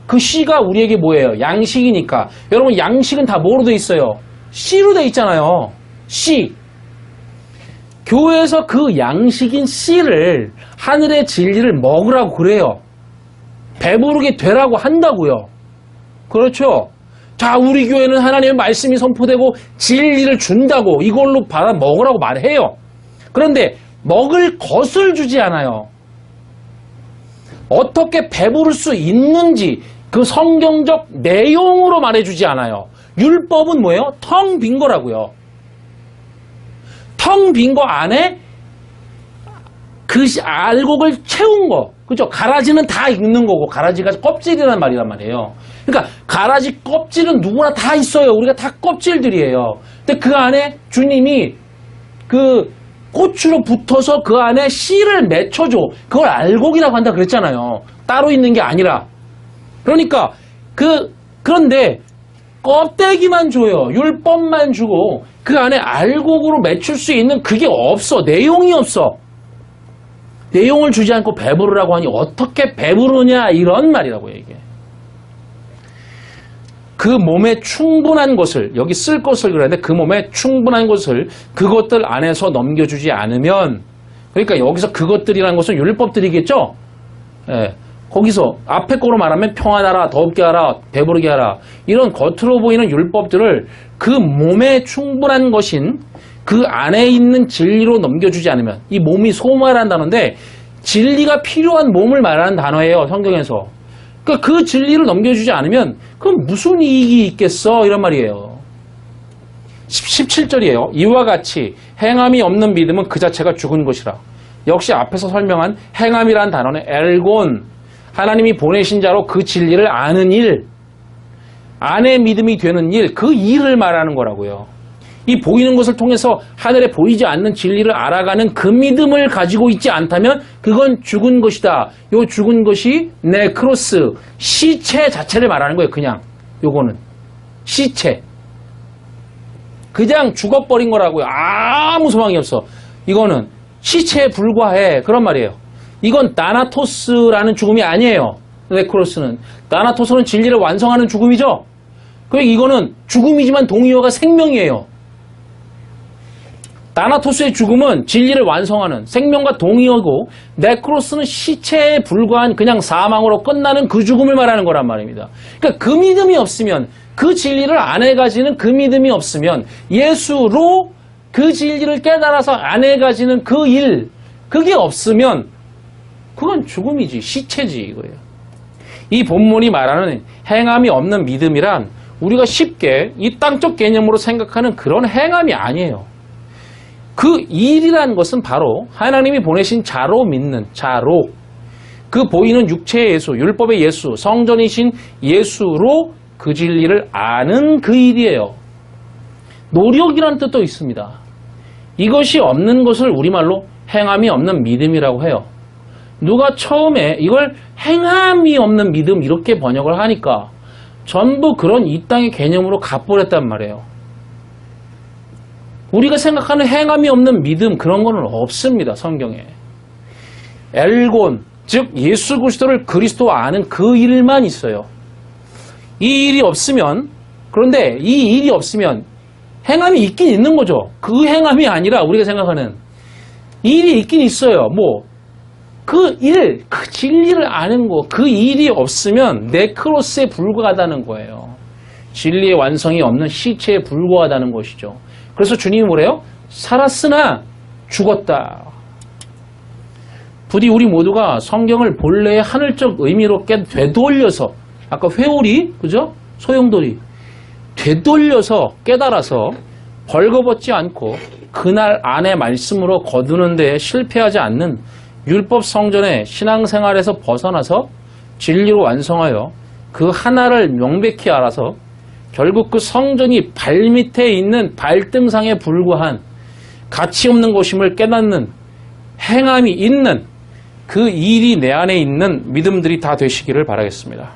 그 씨가 우리에게 뭐예요? 양식이니까. 여러분 양식은 다 뭐로 돼 있어요? 씨로 돼 있잖아요. 씨. 교회에서 그 양식인 씨를, 하늘의 진리를 먹으라고 그래요. 배부르게 되라고 한다고요. 그렇죠? 자, 우리 교회는 하나님의 말씀이 선포되고 진리를 준다고 이걸로 받아 먹으라고 말해요. 그런데 먹을 것을 주지 않아요. 어떻게 배부를 수 있는지 그 성경적 내용으로 말해주지 않아요. 율법은 뭐예요? 텅 빈 거라고요. 텅 빈 거 안에 그 알곡을 채운 거. 그죠? 가라지는 다 익는 거고, 가라지가 껍질이란 말이란 말이에요. 그러니까 가라지 껍질은 누구나 다 있어요. 우리가 다 껍질들이에요. 근데 그 안에 주님이 그 꽃으로 붙어서 그 안에 씨를 맺혀줘. 그걸 알곡이라고 한다 그랬잖아요. 따로 있는 게 아니라. 그러니까 그런데 껍데기만 줘요. 율법만 주고 그 안에 알곡으로 맺힐 수 있는 그게 없어. 내용이 없어. 내용을 주지 않고 배부르라고 하니 어떻게 배부르냐 이런 말이라고요. 이게. 그 몸에 충분한 것을 여기 쓸 것을 그랬는데 그 몸에 충분한 것을 그것들 안에서 넘겨주지 않으면 그러니까 여기서 그것들이라는 것은 율법들이겠죠. 예, 거기서 앞에 거로 말하면 평안하라, 더럽게 하라, 배부르게 하라 이런 겉으로 보이는 율법들을 그 몸에 충분한 것인 그 안에 있는 진리로 넘겨주지 않으면 이 몸이 소말한다는데 진리가 필요한 몸을 말하는 단어예요. 성경에서. 그러니까 그 진리를 넘겨주지 않으면 그럼 무슨 이익이 있겠어? 이런 말이에요. 17절이에요. 이와 같이 행함이 없는 믿음은 그 자체가 죽은 것이라. 역시 앞에서 설명한 행함이란 단어는 엘곤, 하나님이 보내신 자로 그 진리를 아는 일, 안의 믿음이 되는 일, 그 일을 말하는 거라고요. 이 보이는 것을 통해서 하늘에 보이지 않는 진리를 알아가는 그 믿음을 가지고 있지 않다면 그건 죽은 것이다. 요 죽은 것이 네크로스, 시체 자체를 말하는 거예요. 그냥 요거는 시체. 그냥 죽어버린 거라고요. 아무 소망이 없어. 이거는 시체에 불과해. 그런 말이에요. 이건 다나토스라는 죽음이 아니에요. 네크로스는. 다나토스는 진리를 완성하는 죽음이죠. 그러니까 이거는 죽음이지만 동의어가 생명이에요. 다나토스의 죽음은 진리를 완성하는 생명과 동의어고 네크로스는 시체에 불과한 그냥 사망으로 끝나는 그 죽음을 말하는 거란 말입니다. 그러니까 그 믿음이 없으면 그 진리를 안에 가지는 그 믿음이 없으면 예수로 그 진리를 깨달아서 안에 가지는 그 일 그게 없으면 그건 죽음이지 시체지 이거예요. 이 본문이 말하는 행함이 없는 믿음이란 우리가 쉽게 이 땅적 개념으로 생각하는 그런 행함이 아니에요. 그 일이라는 것은 바로 하나님이 보내신 자로 믿는 자로 그 보이는 육체의 예수, 율법의 예수, 성전이신 예수로 그 진리를 아는 그 일이에요. 노력이라는 뜻도 있습니다. 이것이 없는 것을 우리말로 행함이 없는 믿음이라고 해요. 누가 처음에 이걸 행함이 없는 믿음 이렇게 번역을 하니까 전부 그런 이 땅의 개념으로 갚버렸단 말이에요. 우리가 생각하는 행함이 없는 믿음 그런 거는 없습니다. 성경에. 엘곤 즉 예수 그리스도를 그리스도 아는 그 일만 있어요. 이 일이 없으면 그런데 이 일이 없으면 행함이 있긴 있는 거죠. 그 행함이 아니라 우리가 생각하는 일이 있긴 있어요. 뭐 그 일, 그 진리를 아는 거, 그 일이 없으면 네크로스에 불과하다는 거예요. 진리의 완성이 없는 시체에 불과하다는 것이죠. 그래서 주님이 뭐래요? 살았으나 죽었다. 부디 우리 모두가 성경을 본래의 하늘적 의미로 되돌려서 아까 회오리, 그죠? 소용돌이 되돌려서 깨달아서 벌거벗지 않고 그날 안의 말씀으로 거두는 데에 실패하지 않는 율법 성전의 신앙생활에서 벗어나서 진리로 완성하여 그 하나를 명백히 알아서 결국 그 성전이 발밑에 있는 발등상에 불과한 가치 없는 것임을 깨닫는 행함이 있는 그 일이 내 안에 있는 믿음들이 다 되시기를 바라겠습니다.